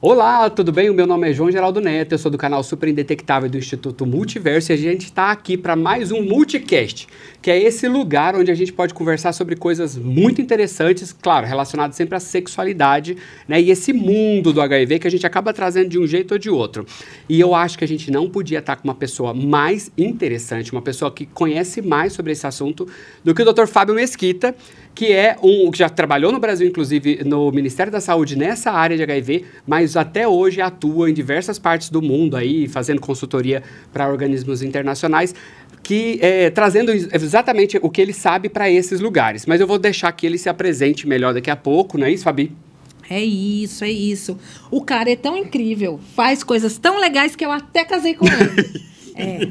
Olá, tudo bem? O meu nome é João Geraldo Neto, eu sou do canal Super Indetectável do Instituto Multiverso e a gente está aqui para mais um Multicast, que é esse lugar onde a gente pode conversar sobre coisas muito interessantes, claro, relacionadas sempre à sexualidade, né? E esse mundo do HIV que a gente acaba trazendo de um jeito ou de outro. E eu acho que a gente não podia estar com uma pessoa mais interessante, uma pessoa que conhece mais sobre esse assunto do que o Dr. Fábio Mesquita, que que já trabalhou no Brasil, inclusive, no Ministério da Saúde nessa área de HIV, mas até hoje atua em diversas partes do mundo aí, fazendo consultoria para organismos internacionais, trazendo exatamente o que ele sabe para esses lugares. Mas eu vou deixar que ele se apresente melhor daqui a pouco, não é isso, Fabi? É isso, é isso. O cara é tão incrível, faz coisas tão legais que eu até casei com ele.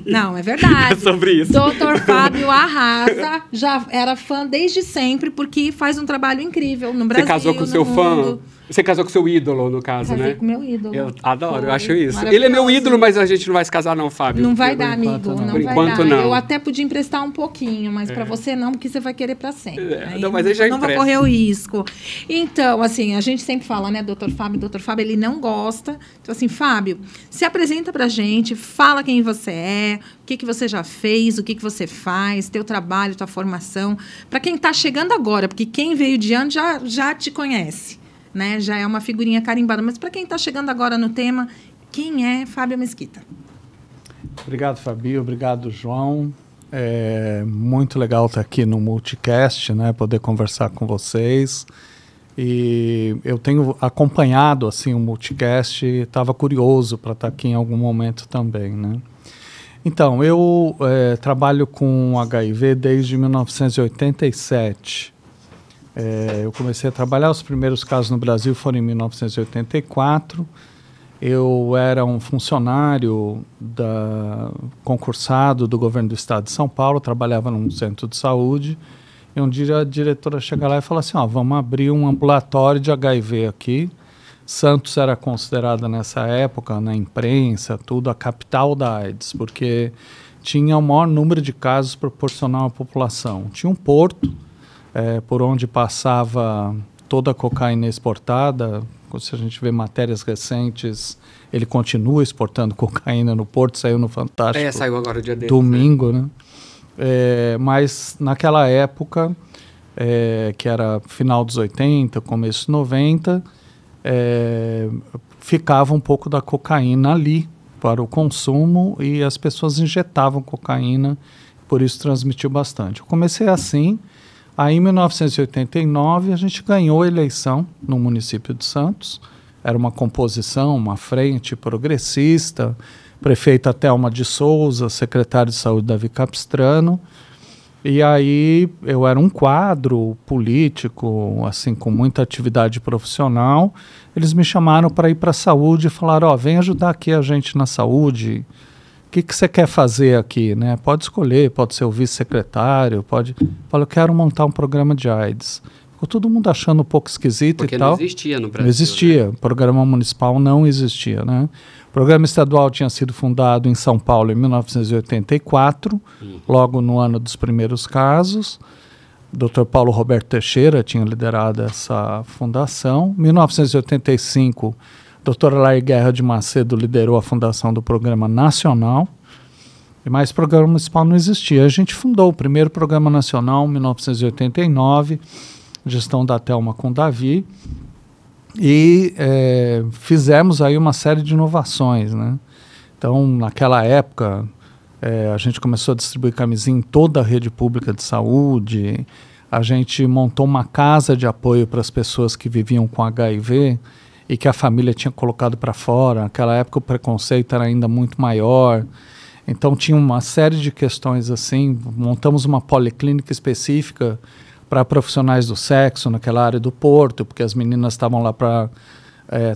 Não, é verdade. É sobre isso. Dr. Fábio arrasa, já era fã desde sempre, porque faz um trabalho incrível no Brasil. Você casou com o seu fã? Você casou com o seu ídolo, no caso, Casei né? com meu ídolo. Eu adoro, eu acho isso. Ele é meu ídolo, mas a gente não vai se casar não, Fábio. Não vai dar, amigo, não vai enquanto dar. Não. Eu até podia emprestar um pouquinho, mas para você não, porque você vai querer para sempre. Não, mas aí já não vai correr o risco. Então, assim, a gente sempre fala, né, Dr. Fábio, ele não gosta. Então, assim, Fábio, se apresenta pra gente, fala quem você é, o que você já fez, o que você faz, teu trabalho, tua formação. Para quem está chegando agora, porque quem veio de antes já te conhece, né? Já é uma figurinha carimbada. Mas para quem está chegando agora no tema, quem é Fábio Mesquita? Obrigado, Fabi. Obrigado, João. É muito legal estar aqui no Multicast, né? Poder conversar com vocês. E eu tenho acompanhado assim, o Multicast e estava curioso para estar aqui em algum momento também, né? Então, eu trabalho com HIV desde 1987. Eu comecei a trabalhar, os primeiros casos no Brasil foram em 1984. Eu era um funcionário concursado do governo do estado de São Paulo, trabalhava num centro de saúde. E um dia a diretora chega lá e fala assim, vamos abrir um ambulatório de HIV aqui. Santos era considerada nessa época, na imprensa, tudo, a capital da AIDS, porque tinha o maior número de casos proporcional à população. Tinha um porto por onde passava toda a cocaína exportada. Se a gente vê matérias recentes, ele continua exportando cocaína no porto, saiu no Fantástico. Saiu agora o dia dele. Domingo, né? Mas naquela época, que era final dos 80, começo dos 90, ficava um pouco da cocaína ali para o consumo e as pessoas injetavam cocaína, por isso transmitiu bastante. Eu comecei assim, aí em 1989 a gente ganhou a eleição no município de Santos, era uma composição, uma frente progressista, prefeita Thelma de Souza, secretário de saúde Davi Capistrano. E aí eu era um quadro político, assim, com muita atividade profissional. Eles me chamaram para ir para a saúde e falaram, vem ajudar aqui a gente na saúde. O que você quer fazer aqui, né? Pode escolher, pode ser o vice-secretário, pode... Falei, eu quero montar um programa de AIDS. Ficou todo mundo achando um pouco esquisito. Porque e tal. Não existia no Brasil. Não existia, né? O programa municipal não existia, né? O programa estadual tinha sido fundado em São Paulo em 1984, logo no ano dos primeiros casos. O Dr. Paulo Roberto Teixeira tinha liderado essa fundação. Em 1985, o Dr. Alair Guerra de Macedo liderou a fundação do Programa Nacional. Mas o programa municipal não existia. A gente fundou o primeiro Programa Nacional em 1989, gestão da Thelma com Davi. E fizemos aí uma série de inovações, né? Então, naquela época, a gente começou a distribuir camisinha em toda a rede pública de saúde, a gente montou uma casa de apoio para as pessoas que viviam com HIV e que a família tinha colocado para fora. Naquela época o preconceito era ainda muito maior, então tinha uma série de questões assim. Montamos uma policlínica específica para profissionais do sexo naquela área do porto, porque as meninas estavam lá para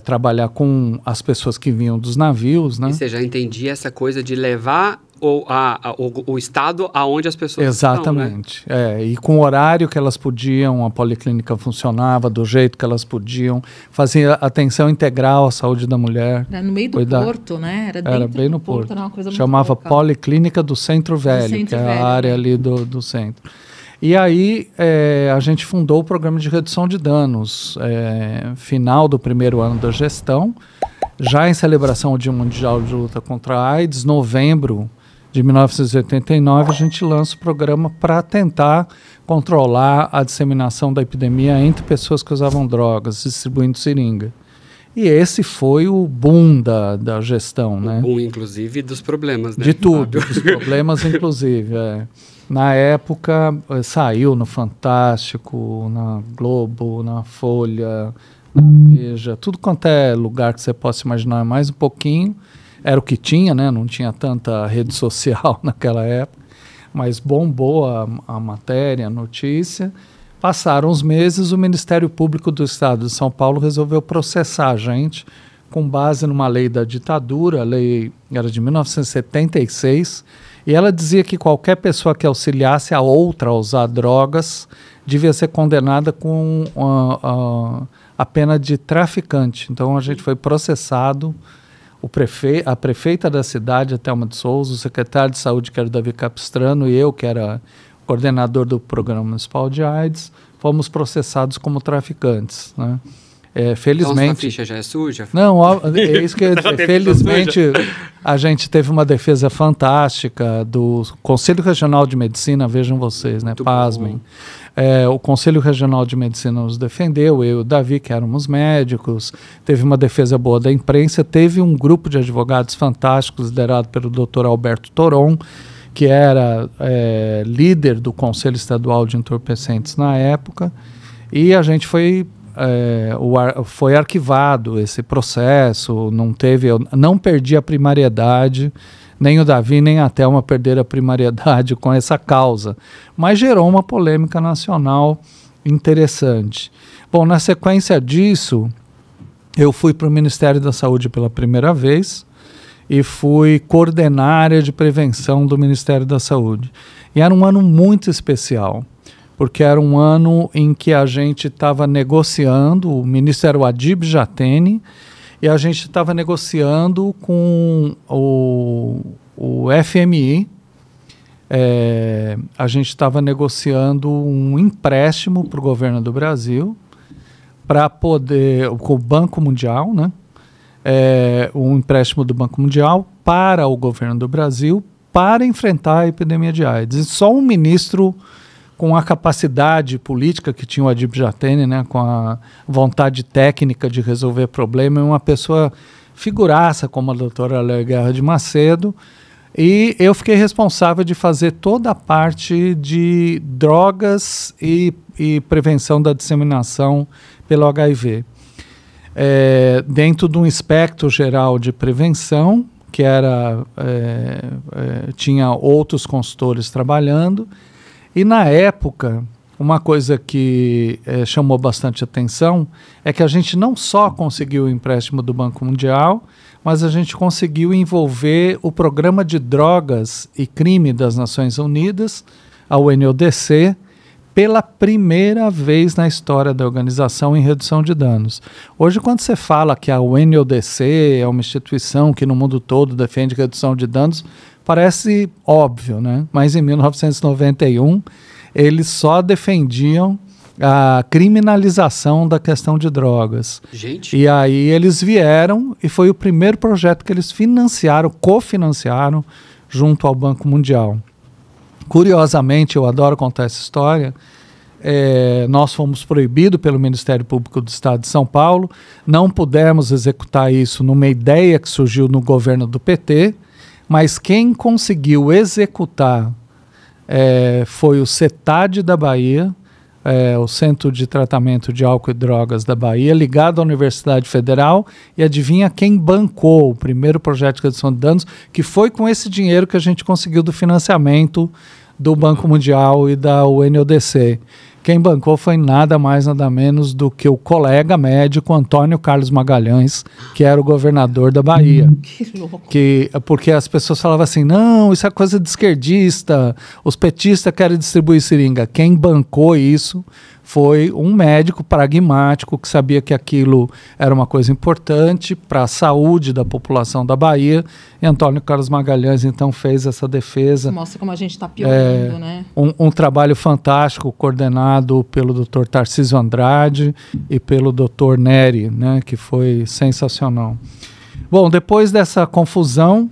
trabalhar com as pessoas que vinham dos navios, né? E você já entendia essa coisa de levar o estado aonde as pessoas Exatamente. estão, né? E com o horário que elas podiam, a policlínica funcionava do jeito que elas podiam, fazia atenção integral à saúde da mulher. Era no meio do porto, né? Era bem no porto. Era uma coisa Chamava muito louca. Policlínica do Centro Velho, que é a área ali do centro. E aí a gente fundou o programa de redução de danos, final do primeiro ano da gestão, já em celebração ao Dia Mundial de Luta contra a AIDS, novembro de 1989, a gente lança o programa para tentar controlar a disseminação da epidemia entre pessoas que usavam drogas, distribuindo seringa. E esse foi o boom da gestão, né? O boom, inclusive, dos problemas, né? De tudo, dos problemas, inclusive. Na época, saiu no Fantástico, na Globo, na Folha, na Veja, tudo quanto é lugar que você possa imaginar, mais um pouquinho. Era o que tinha, né? Não tinha tanta rede social naquela época, mas bombou a matéria, a notícia. Passaram os meses, o Ministério Público do Estado de São Paulo resolveu processar a gente com base numa lei da ditadura, a lei era de 1976, e ela dizia que qualquer pessoa que auxiliasse a outra a usar drogas devia ser condenada com a pena de traficante. Então a gente foi processado, a prefeita da cidade, a Thelma de Souza, o secretário de saúde, que era o Davi Capistrano, e eu, que era coordenador do Programa Municipal de AIDS, fomos processados como traficantes, né? Felizmente... Então, a ficha já é suja? Não, é isso que eu ia dizer. Felizmente, a gente teve uma defesa fantástica do Conselho Regional de Medicina, vejam vocês, né? Pasmem. O Conselho Regional de Medicina nos defendeu, eu e o Davi, que éramos médicos, teve uma defesa boa da imprensa, teve um grupo de advogados fantásticos, liderado pelo Dr. Alberto Toron, que era líder do Conselho Estadual de Entorpecentes na época, e a gente foi arquivado esse processo, eu não perdi a primariedade, nem o Davi nem a Thelma perderam a primariedade com essa causa, mas gerou uma polêmica nacional interessante. Bom, na sequência disso, eu fui para o Ministério da Saúde pela primeira vez e fui coordenar a área de prevenção do Ministério da Saúde. E era um ano muito especial, porque era um ano em que a gente estava negociando, o ministro era o Adib Jatene, e a gente estava negociando com o FMI, a gente estava negociando um empréstimo para o governo do Brasil, para poder, com o Banco Mundial, né? Um empréstimo do Banco Mundial para o governo do Brasil para enfrentar a epidemia de AIDS. E só um ministro com a capacidade política que tinha o Adib Jatene, né, com a vontade técnica de resolver problema, uma pessoa figuraça como a doutora Léa Guerra de Macedo, e eu fiquei responsável de fazer toda a parte de drogas e prevenção da disseminação pelo HIV. Dentro de um espectro geral de prevenção, que tinha outros consultores trabalhando, e na época, uma coisa que chamou bastante atenção é que a gente não só conseguiu o empréstimo do Banco Mundial, mas a gente conseguiu envolver o Programa de Drogas e Crime das Nações Unidas, a UNODC, pela primeira vez na história da organização em redução de danos. Hoje, quando você fala que a UNODC é uma instituição que no mundo todo defende redução de danos, parece óbvio, né? Mas em 1991, eles só defendiam a criminalização da questão de drogas. Gente. E aí eles vieram e foi o primeiro projeto que eles cofinanciaram junto ao Banco Mundial. Curiosamente, eu adoro contar essa história, nós fomos proibidos pelo Ministério Público do Estado de São Paulo, não pudemos executar isso numa ideia que surgiu no governo do PT, mas quem conseguiu executar foi o CETAD da Bahia, o Centro de Tratamento de Álcool e Drogas da Bahia, ligado à Universidade Federal, e adivinha quem bancou o primeiro projeto de redução de danos, que foi com esse dinheiro que a gente conseguiu do financiamento do Banco Mundial e da UNODC. Quem bancou foi nada mais, nada menos do que o colega médico Antônio Carlos Magalhães, que era o governador da Bahia. Que louco. Porque as pessoas falavam assim, não, isso é coisa de esquerdista, os petistas querem distribuir seringa. Quem bancou isso foi um médico pragmático que sabia que aquilo era uma coisa importante para a saúde da população da Bahia, e Antônio Carlos Magalhães então fez essa defesa. Mostra como a gente está piorando, né? Um trabalho fantástico coordenado pelo Dr. Tarcísio Andrade e pelo Dr. Neri, né, que foi sensacional. Bom, depois dessa confusão,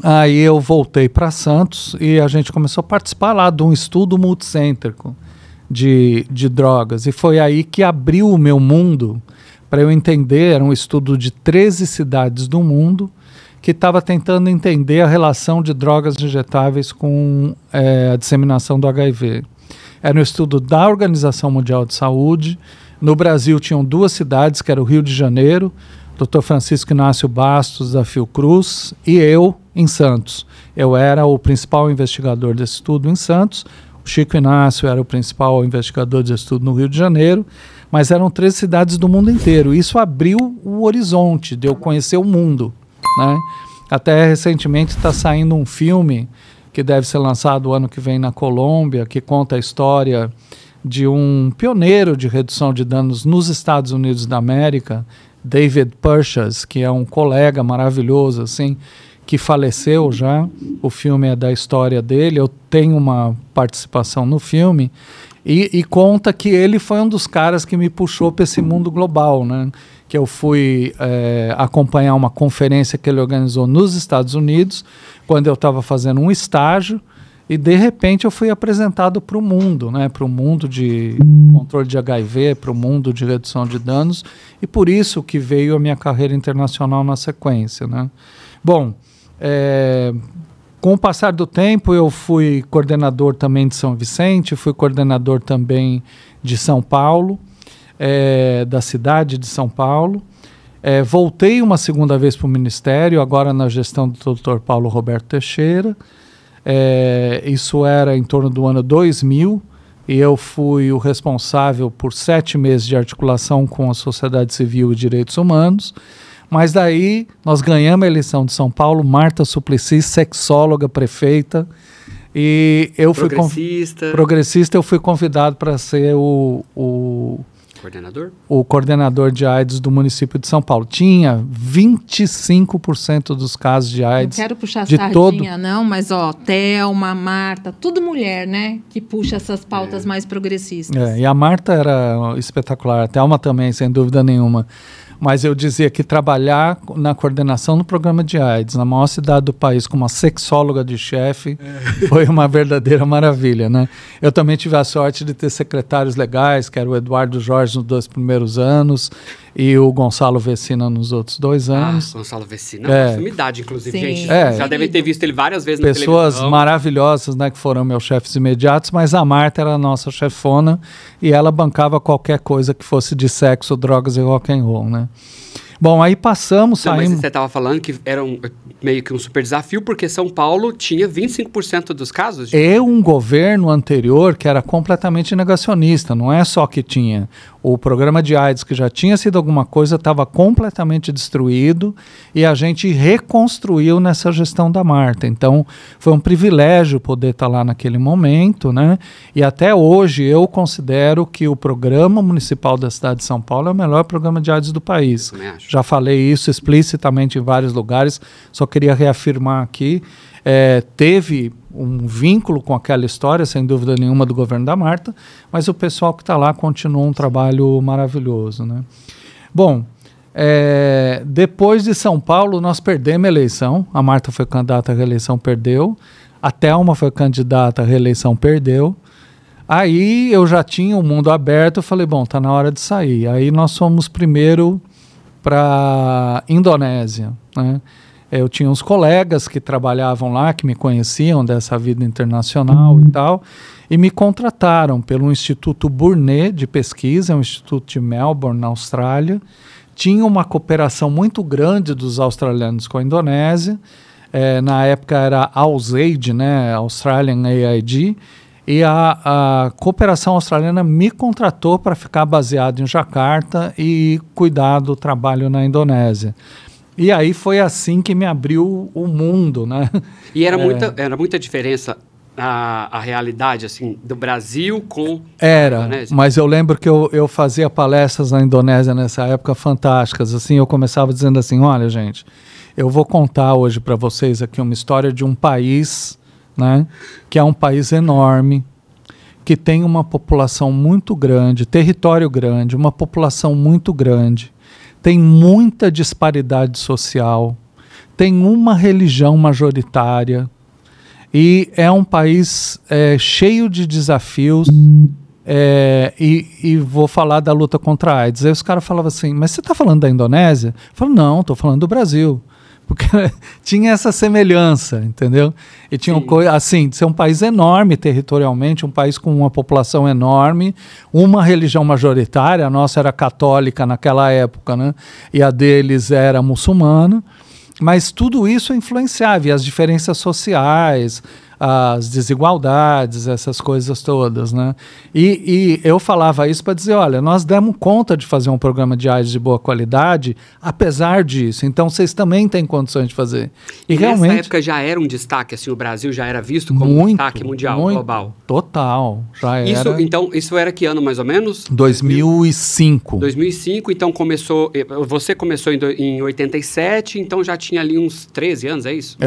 aí eu voltei para Santos e a gente começou a participar lá de um estudo multicêntrico de drogas. E foi aí que abriu o meu mundo para eu entender. Era um estudo de 13 cidades do mundo que estava tentando entender a relação de drogas injetáveis com a disseminação do HIV. Era um estudo da Organização Mundial de Saúde. No Brasil tinham 2 cidades, que era o Rio de Janeiro, Dr. Francisco Inácio Bastos, da Fiocruz, e eu, em Santos. Eu era o principal investigador desse estudo em Santos, o Chico Inácio era o principal investigador desse estudo no Rio de Janeiro, mas eram 13 cidades do mundo inteiro. Isso abriu o horizonte de eu conhecer o mundo, né? Até recentemente está saindo um filme que deve ser lançado o ano que vem na Colômbia, que conta a história de um pioneiro de redução de danos nos Estados Unidos da América, David Purchas, que é um colega maravilhoso, assim, que faleceu já. O filme é da história dele, eu tenho uma participação no filme, e conta que ele foi um dos caras que me puxou para esse mundo global, né? Que eu fui acompanhar uma conferência que ele organizou nos Estados Unidos, quando eu estava fazendo um estágio, e de repente eu fui apresentado para o mundo, né? Para o mundo de controle de HIV, para o mundo de redução de danos, e por isso que veio a minha carreira internacional na sequência, né? Bom, com o passar do tempo eu fui coordenador também de São Vicente, fui coordenador também de São Paulo, da cidade de São Paulo. Voltei uma segunda vez para o Ministério, agora na gestão do Dr. Paulo Roberto Teixeira. Isso era em torno do ano 2000, e eu fui o responsável por 7 meses de articulação com a sociedade civil e direitos humanos. Mas daí nós ganhamos a eleição de São Paulo, Marta Suplicy, sexóloga, prefeita, e eu fui progressista, eu fui convidado para ser o coordenador de AIDS do município de São Paulo. Tinha 25% dos casos de AIDS. Não quero puxar sardinha, não, mas Thelma, Marta, tudo mulher, né? Que puxa essas pautas mais progressistas. E a Marta era espetacular, a Thelma também, sem dúvida nenhuma. Mas eu dizia que trabalhar na coordenação do programa de AIDS, na maior cidade do país, com uma sexóloga de chefe, foi uma verdadeira maravilha, né? Eu também tive a sorte de ter secretários legais, que era o Eduardo Jorge nos 2 primeiros anos e o Gonçalo Vecina nos outros 2 anos. Gonçalo Vecina é uma sumidade, inclusive, sim, gente. Já deve ter visto ele várias vezes na televisão. Pessoas maravilhosas, né, que foram meus chefes imediatos, mas a Marta era a nossa chefona e ela bancava qualquer coisa que fosse de sexo, drogas e rock and roll, né? Bom, aí saímos... Mas você estava falando que era meio que um super desafio, porque São Paulo tinha 25% dos casos? Um governo anterior que era completamente negacionista, não é só que tinha. O programa de AIDS, que já tinha sido alguma coisa, estava completamente destruído e a gente reconstruiu nessa gestão da Marta. Então, foi um privilégio poder estar lá naquele momento, né? E até hoje eu considero que o programa municipal da cidade de São Paulo é o melhor programa de AIDS do país. Eu também acho. Já falei isso explicitamente em vários lugares, só queria reafirmar aqui. Teve um vínculo com aquela história, sem dúvida nenhuma, do governo da Marta, mas o pessoal que está lá continuou um trabalho maravilhoso, né? Bom, depois de São Paulo, nós perdemos a eleição. A Marta foi candidata à reeleição, perdeu. A Thelma foi candidata à reeleição, perdeu. Aí eu já tinha o mundo aberto, eu falei, bom, está na hora de sair. Aí nós fomos primeiro para Indonésia, né? Eu tinha uns colegas que trabalhavam lá, que me conheciam dessa vida internacional e tal, e me contrataram pelo Instituto Burnet de Pesquisa, um instituto de Melbourne, na Austrália. Tinha uma cooperação muito grande dos australianos com a Indonésia. Na época era AUSAID, né, Australian AID, e a cooperação australiana me contratou para ficar baseado em Jacarta e cuidar do trabalho na Indonésia. E aí foi assim que me abriu o mundo, né? E era muita diferença a realidade, assim, do Brasil com Era, a Indonésia? mas eu lembro que eu fazia palestras na Indonésia nessa época fantásticas, assim, eu começava dizendo assim, olha, gente, eu vou contar hoje para vocês aqui uma história de um país, né, que é um país enorme, que tem uma população muito grande, território grande, uma população muito grande, tem muita disparidade social, tem uma religião majoritária, e é um país cheio de desafios, e vou falar da luta contra a AIDS. Aí os caras falavam assim, mas você está falando da Indonésia? Eu falo, não, estou falando do Brasil. Porque tinha essa semelhança, entendeu? E tinha assim, de ser um país enorme territorialmente, um país com uma população enorme, uma religião majoritária, a nossa era católica naquela época, né? E a deles era muçulmana. Mas tudo isso influenciava, e as diferenças sociais, as desigualdades, essas coisas todas, né? E eu falava isso para dizer, olha, nós demos conta de fazer um programa de AIDS de boa qualidade, apesar disso. Então, vocês também têm condições de fazer. E realmente, nessa época já era um destaque, assim, o Brasil já era visto como um destaque mundial, global. Total, já era. Então, isso era que ano, mais ou menos? 2005. 2005, então você começou em 87, então já tinha ali uns 13 anos, é isso?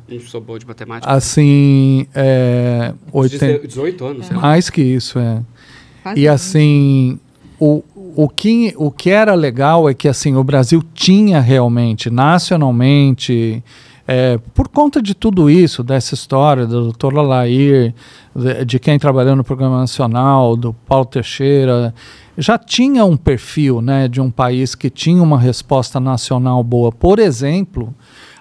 Não sou bom de matemática. Assim, 18 anos. Mais que isso, Quase e assim, o que era legal é que assim, o Brasil tinha realmente, nacionalmente, por conta de tudo isso, dessa história do Dr. Lalair, de quem trabalhou no Programa Nacional, do Paulo Teixeira, já tinha um perfil, né, de um país que tinha uma resposta nacional boa. Por exemplo,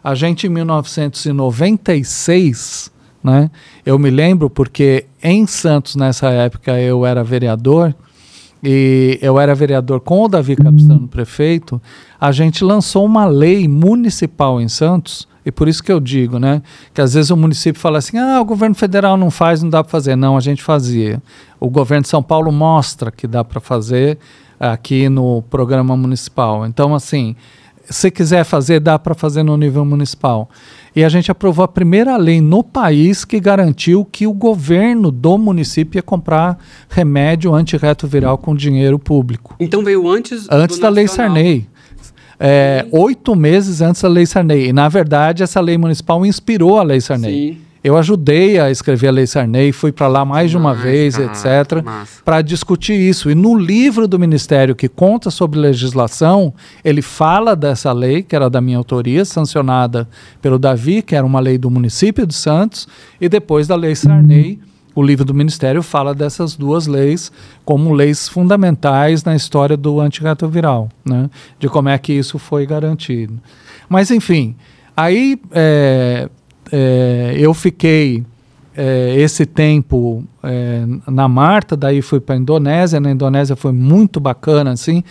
a gente em 1996... né? Eu me lembro porque em Santos, nessa época, eu era vereador, e eu era vereador com o Davi Capistrano, prefeito. A gente lançou uma lei municipal em Santos, e por isso que eu digo, né, que às vezes o município fala assim, o governo federal não faz, não dá para fazer. Não, a gente fazia. O governo de São Paulo mostra que dá para fazer aqui no programa municipal. Então, assim, se quiser fazer, dá para fazer no nível municipal. E a gente aprovou a primeira lei no país que garantiu que o governo do município ia comprar remédio antirretroviral com dinheiro público. Então veio antes da Lei Sarney. 8 meses antes da Lei Sarney. E, na verdade, essa lei municipal inspirou a Lei Sarney. Sim. Eu ajudei a escrever a Lei Sarney, fui para lá mais de uma vez, etc., para discutir isso. E no livro do Ministério que conta sobre legislação, ele fala dessa lei, que era da minha autoria, sancionada pelo Davi, que era uma lei do município de Santos, e depois da Lei Sarney, o livro do Ministério fala dessas duas leis como leis fundamentais na história do antirretroviral, né? De como é que isso foi garantido. Mas, enfim, aí... eu fiquei esse tempo na Marta, daí fui para a Indonésia. Na Indonésia foi muito bacana, assim.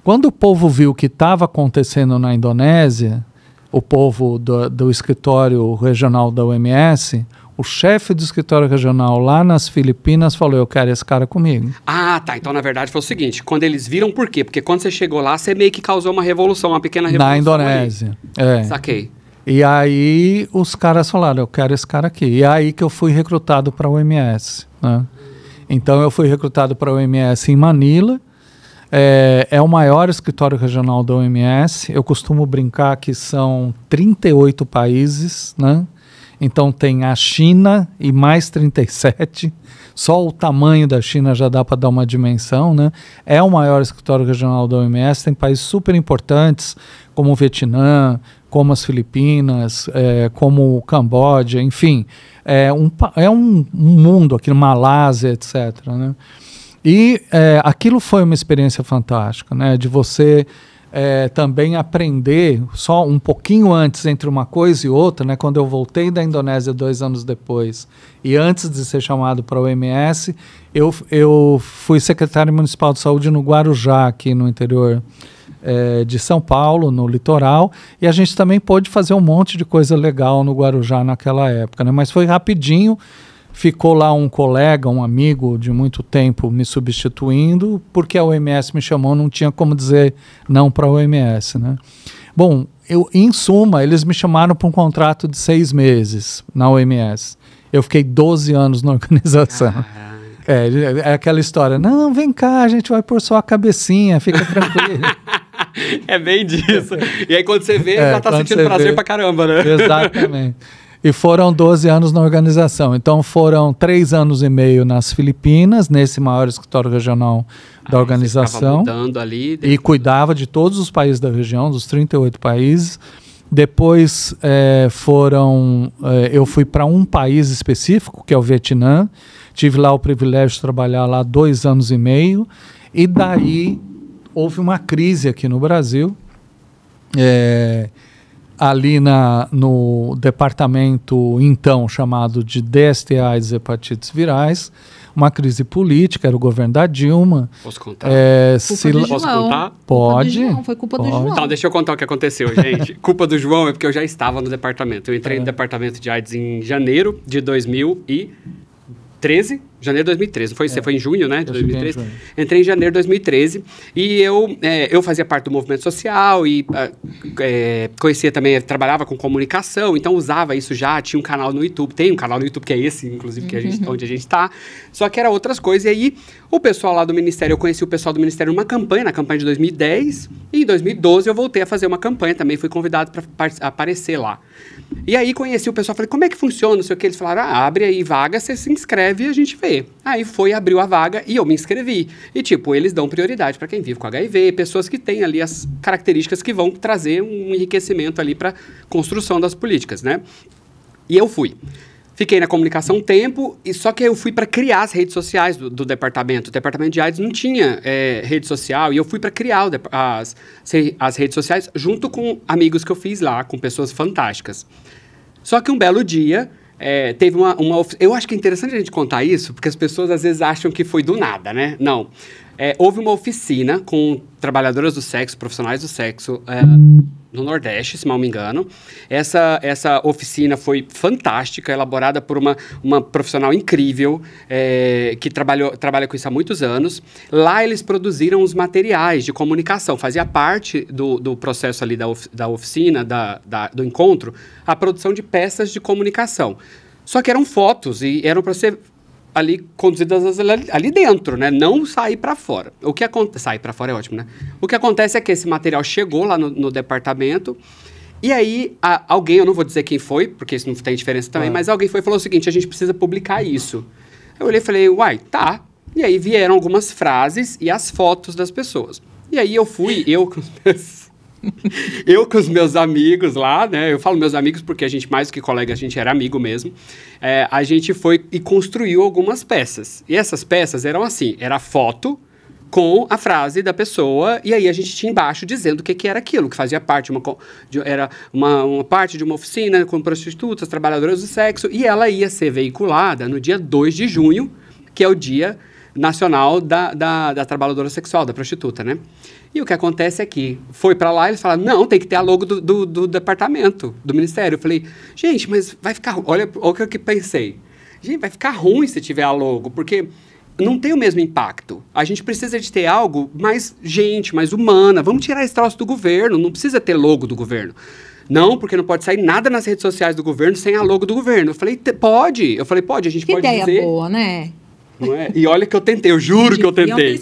Quando o povo viu o que estava acontecendo na Indonésia, o povo do escritório regional da OMS, o chefe do escritório regional lá nas Filipinas falou, eu quero esse cara comigo. Ah, tá. Então, na verdade, foi o seguinte, quando eles viram, por quê? Porque quando você chegou lá, você meio que causou uma revolução, uma pequena revolução. Na Indonésia. Saquei. E aí os caras falaram, eu quero esse cara aqui. E é aí que eu fui recrutado para a OMS, né? Então eu fui recrutado para a OMS em Manila. É o maior escritório regional da OMS. Eu costumo brincar que são 38 países, né? Então tem a China e mais 37. Só o tamanho da China já dá para dar uma dimensão, né? É o maior escritório regional da OMS. Tem países super importantes, como o Vietnã, como as Filipinas, como o Camboja, enfim. É um mundo aqui, Malásia, etc., né? E aquilo foi uma experiência fantástica, né? De você também aprender, só um pouquinho antes entre uma coisa e outra, né? Quando eu voltei da Indonésia 2 anos depois, e antes de ser chamado para a OMS, eu fui secretário municipal de saúde no Guarujá, aqui no interior de São Paulo, no litoral, e a gente também pôde fazer um monte de coisa legal no Guarujá naquela época, né? Mas foi rapidinho. Ficou lá um colega, um amigo de muito tempo me substituindo, porque a OMS me chamou, não tinha como dizer não para a OMS, né? Bom, em suma, eles me chamaram para um contrato de 6 meses na OMS. Eu fiquei 12 anos na organização. Caraca. É aquela história, não, vem cá, a gente vai pôr só a cabecinha, fica tranquilo. É bem disso. E aí quando você vê, já tá sentindo prazer pra caramba, né? Exatamente. E foram 12 anos na organização. Então foram 3 anos e meio nas Filipinas, nesse maior escritório regional da organização. Você mudando ali. E cuidava de todos os países da região, dos 38 países. Depois eu fui para um país específico, que é o Vietnã. Tive lá o privilégio de trabalhar lá 2 anos e meio. E daí houve uma crise aqui no Brasil. Ali no departamento, então, chamado de DST, AIDS e hepatites virais. Uma crise política, era o governo da Dilma. Posso contar? Posso contar? Pode. Foi culpa do João. Então, deixa eu contar o que aconteceu, gente. Culpa do João é porque eu já estava no departamento. Eu entrei no departamento de AIDS em janeiro de 2013. Janeiro de 2013. Você foi em junho, né? De 2013. Entrei em janeiro de 2013 e eu fazia parte do movimento social e conhecia também, trabalhava com comunicação, então usava isso já, tinha um canal no YouTube, tem um canal no YouTube que é esse, inclusive, onde a gente está, só que era outras coisas. E aí, o pessoal lá do Ministério, eu conheci o pessoal do Ministério numa campanha, na campanha de 2010, e em 2012 eu voltei a fazer uma campanha, também fui convidado para aparecer lá. E aí conheci o pessoal, falei, como é que funciona, não sei o que, eles falaram, abre aí vaga, você se inscreve e a gente vê. Aí abriu a vaga e eu me inscrevi. E eles dão prioridade para quem vive com HIV, pessoas que têm ali as características que vão trazer um enriquecimento ali para construção das políticas, né? E eu fui. Fiquei na comunicação um tempo, só que eu fui para criar as redes sociais do departamento. O departamento de AIDS não tinha rede social e eu fui para criar as redes sociais junto com amigos que eu fiz lá, com pessoas fantásticas. Só que um belo dia... teve uma eu acho que é interessante a gente contar isso, porque as pessoas às vezes acham que foi do nada, né? Não. Houve uma oficina com trabalhadoras do sexo, profissionais do sexo, no Nordeste, se mal me engano. Essa oficina foi fantástica, elaborada por uma profissional incrível, que trabalha com isso há muitos anos. Lá eles produziram os materiais de comunicação, fazia parte do processo ali da oficina, do encontro, a produção de peças de comunicação. Só que eram fotos e eram para ser ali conduzidas ali dentro, né? Não sair para fora. Sair para fora é ótimo, né? O que acontece é que esse material chegou lá no departamento e aí alguém, eu não vou dizer quem foi, porque isso não tem diferença também, mas alguém foi e falou o seguinte, a gente precisa publicar isso. Eu olhei e falei, uai, tá. E aí vieram algumas frases e as fotos das pessoas. E aí eu com os meus amigos lá, né? Eu falo meus amigos porque a gente, mais do que colega, a gente era amigo mesmo. A gente foi e construiu algumas peças. E essas peças eram assim, era foto com a frase da pessoa, e aí a gente tinha embaixo dizendo o que era aquilo, que fazia parte era uma parte de uma oficina com prostitutas, trabalhadoras do sexo, e ela ia ser veiculada no dia 2 de junho, que é o Dia Nacional da Trabalhadora Sexual, da prostituta, né? E o que acontece é que foi para lá e eles falaram, não, tem que ter a logo do departamento, do ministério. Eu falei, gente, mas vai ficar... Olha o que eu pensei. Gente, vai ficar ruim se tiver a logo, porque não tem o mesmo impacto. A gente precisa de ter algo mais mais humana. Vamos tirar esse troço do governo, não precisa ter logo do governo. Não, porque não pode sair nada nas redes sociais do governo sem a logo do governo. Eu falei, pode. Eu falei, pode, a gente pode dizer... Que ideia boa, né? Não é? E olha que eu tentei, eu juro que eu tentei.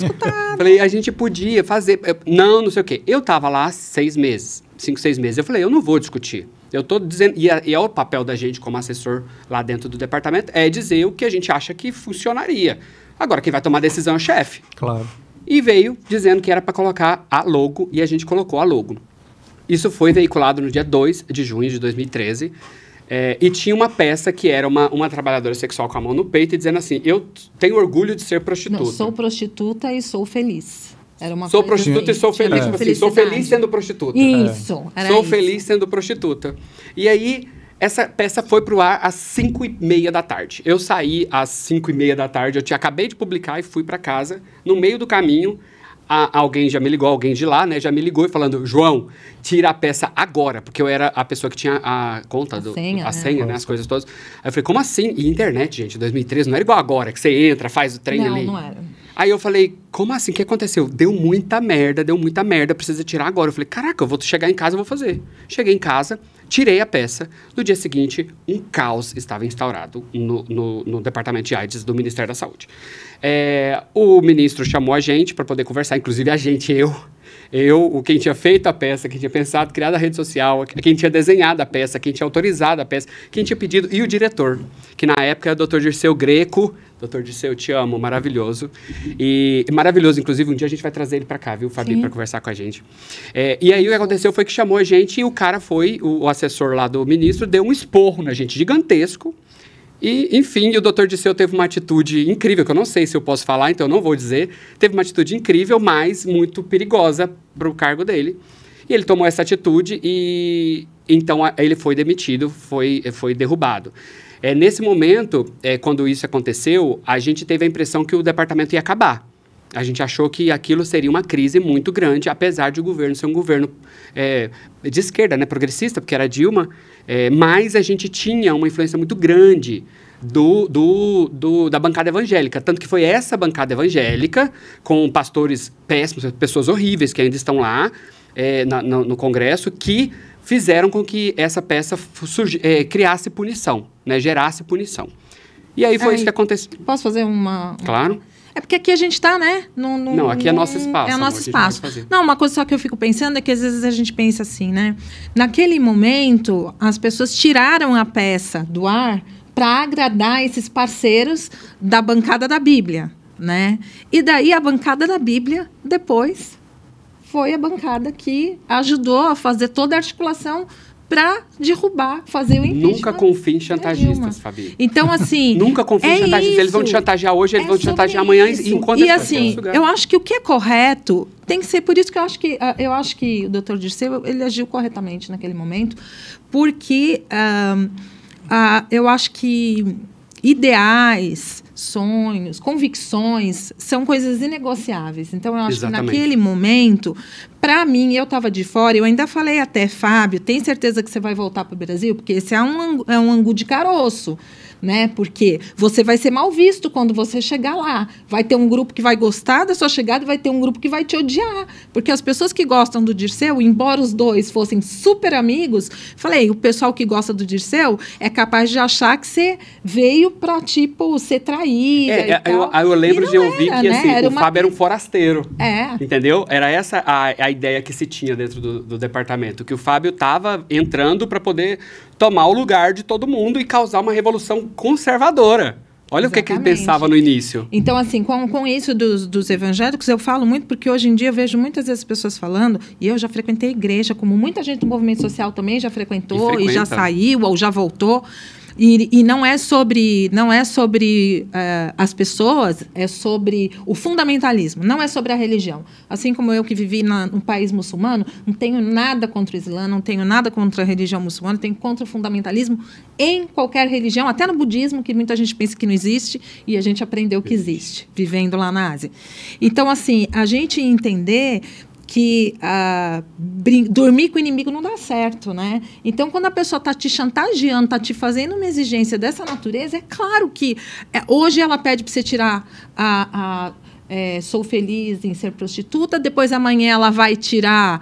Falei, a gente podia fazer... Não sei o quê. Eu tava lá 6 meses, 5, 6 meses. Eu falei, eu não vou discutir. Eu tô dizendo... E é o papel da gente como assessor lá dentro do departamento, é dizer o que a gente acha que funcionaria. Agora, quem vai tomar a decisão é o chefe. Claro. E veio dizendo que era para colocar a logo, e a gente colocou a logo. Isso foi veiculado no dia 2 de junho de 2013. E tinha uma peça que era uma trabalhadora sexual com a mão no peito e dizendo assim, eu tenho orgulho de ser prostituta. Não, sou prostituta e sou feliz. Era uma sou prostituta e sou feliz. Tipo assim, sou feliz sendo prostituta. Isso, era Sou isso. feliz sendo prostituta. E aí, essa peça foi pro ar às 5h30 da tarde. Eu saí às 5h30 da tarde, acabei de publicar e fui para casa. No meio do caminho, alguém já me ligou, alguém de lá, né? Já me ligou e falando, João, tira a peça agora, porque eu era a pessoa que tinha a conta, a senha, né? As coisas todas. Aí eu falei, como assim? E internet, gente, 2013 não era igual agora, que você entra, faz o trem ali. Não era. Aí eu falei, como assim? O que aconteceu? Deu muita merda, precisa tirar agora. Eu falei, caraca, eu vou chegar em casa e vou fazer. Cheguei em casa, tirei a peça. No dia seguinte, um caos estava instaurado no departamento de AIDS do Ministério da Saúde. O ministro chamou a gente para poder conversar, inclusive a gente, quem tinha feito a peça, quem tinha pensado, criado a rede social, quem tinha desenhado a peça, quem tinha autorizado a peça, quem tinha pedido, e o diretor, que na época era o Dr. Dirceu Greco. Dr. Dirceu, eu te amo, maravilhoso. E maravilhoso, inclusive, um dia a gente vai trazer ele para cá, viu, Fabi, para conversar com a gente. E aí o que aconteceu foi que chamou a gente e o cara foi, o assessor lá do ministro, deu um esporro na gente gigantesco. E, enfim, o Dr. Dirceu teve uma atitude incrível, que eu não sei se eu posso falar, então eu não vou dizer. Teve uma atitude incrível, mas muito perigosa para o cargo dele. E ele tomou essa atitude e, então, ele foi demitido, foi derrubado. Nesse momento, quando isso aconteceu, a gente teve a impressão que o departamento ia acabar. A gente achou que aquilo seria uma crise muito grande, apesar de o governo ser um governo de esquerda, né, progressista, porque era Dilma, mas a gente tinha uma influência muito grande da bancada evangélica. Tanto que foi essa bancada evangélica, com pastores péssimos, pessoas horríveis que ainda estão lá no Congresso, que fizeram com que essa peça criasse punição, né, gerasse punição. E aí foi isso que aconteceu. Posso fazer uma... Claro. É porque aqui a gente está, né? Não, aqui é nosso espaço. É nosso espaço. Não, uma coisa só que eu fico pensando é que às vezes a gente pensa assim, né? Naquele momento, as pessoas tiraram a peça do ar para agradar esses parceiros da bancada da Bíblia, né? E daí a bancada da Bíblia, depois, foi a bancada que ajudou a fazer toda a articulação para derrubar, fazer o impeachment. Nunca confie em chantagistas, Fabi. Então, assim... Nunca confie em chantagistas. Eles vão te chantagear hoje, eles vão te chantagear amanhã. E assim, eu acho que o que é correto tem que ser... Por isso que eu acho que o Dr. Dirceu, ele agiu corretamente naquele momento, porque eu acho que ideais, sonhos, convicções são coisas inegociáveis. Então, eu acho que naquele momento, para mim, eu estava de fora, eu ainda falei até, Fábio, tem certeza que você vai voltar para o Brasil? Porque esse é um angu de caroço, né? Porque você vai ser mal visto quando você chegar lá. Vai ter um grupo que vai gostar da sua chegada e vai ter um grupo que vai te odiar. Porque as pessoas que gostam do Dirceu, embora os dois fossem super amigos, falei, o pessoal que gosta do Dirceu é capaz de achar que você veio para, tipo, ser traída eu lembro de ouvir que assim, né? o Fábio era um forasteiro. É. Entendeu? Era essa a ideia que se tinha dentro do departamento, que o Fábio estava entrando para poder tomar o lugar de todo mundo e causar uma revolução conservadora. Olha o que ele pensava no início. Então, assim, com isso dos evangélicos, eu falo muito, porque hoje em dia eu vejo muitas vezes pessoas falando, e eu já frequentei igreja, como muita gente do movimento social também já frequentou, e já saiu, ou já voltou. E não é sobre as pessoas, é sobre o fundamentalismo, não é sobre a religião. Assim como eu que vivi num país muçulmano, não tenho nada contra o Islã, não tenho nada contra a religião muçulmana, tenho contra o fundamentalismo em qualquer religião, até no budismo, que muita gente pensa que não existe, e a gente aprendeu que existe, vivendo lá na Ásia. Então, assim, a gente entender que dormir com o inimigo não dá certo, né? Então, quando a pessoa está te chantageando, está te fazendo uma exigência dessa natureza, é claro que hoje ela pede para você tirar sou feliz em ser prostituta, depois amanhã ela vai tirar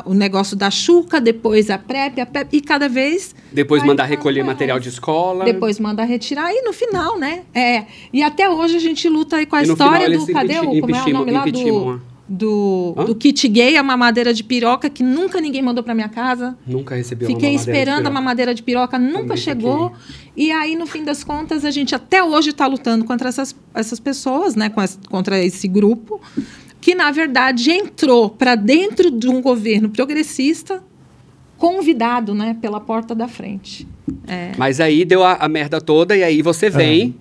o negócio da Xuca, depois a PrEP, e cada vez... Depois mandar recolher material de escola. Depois mandar retirar, e no final, né? E até hoje a gente luta aí com a história do... Cadê como é o nome lá do kit gay, a mamadeira de piroca, que nunca ninguém mandou para minha casa. Nunca recebeu Fiquei esperando a mamadeira de piroca, nunca chegou. E aí, no fim das contas, a gente até hoje está lutando contra essas pessoas, né, contra esse grupo, que, na verdade, entrou para dentro de um governo progressista, convidado, né, pela porta da frente. Mas aí deu a merda toda, e aí você vem...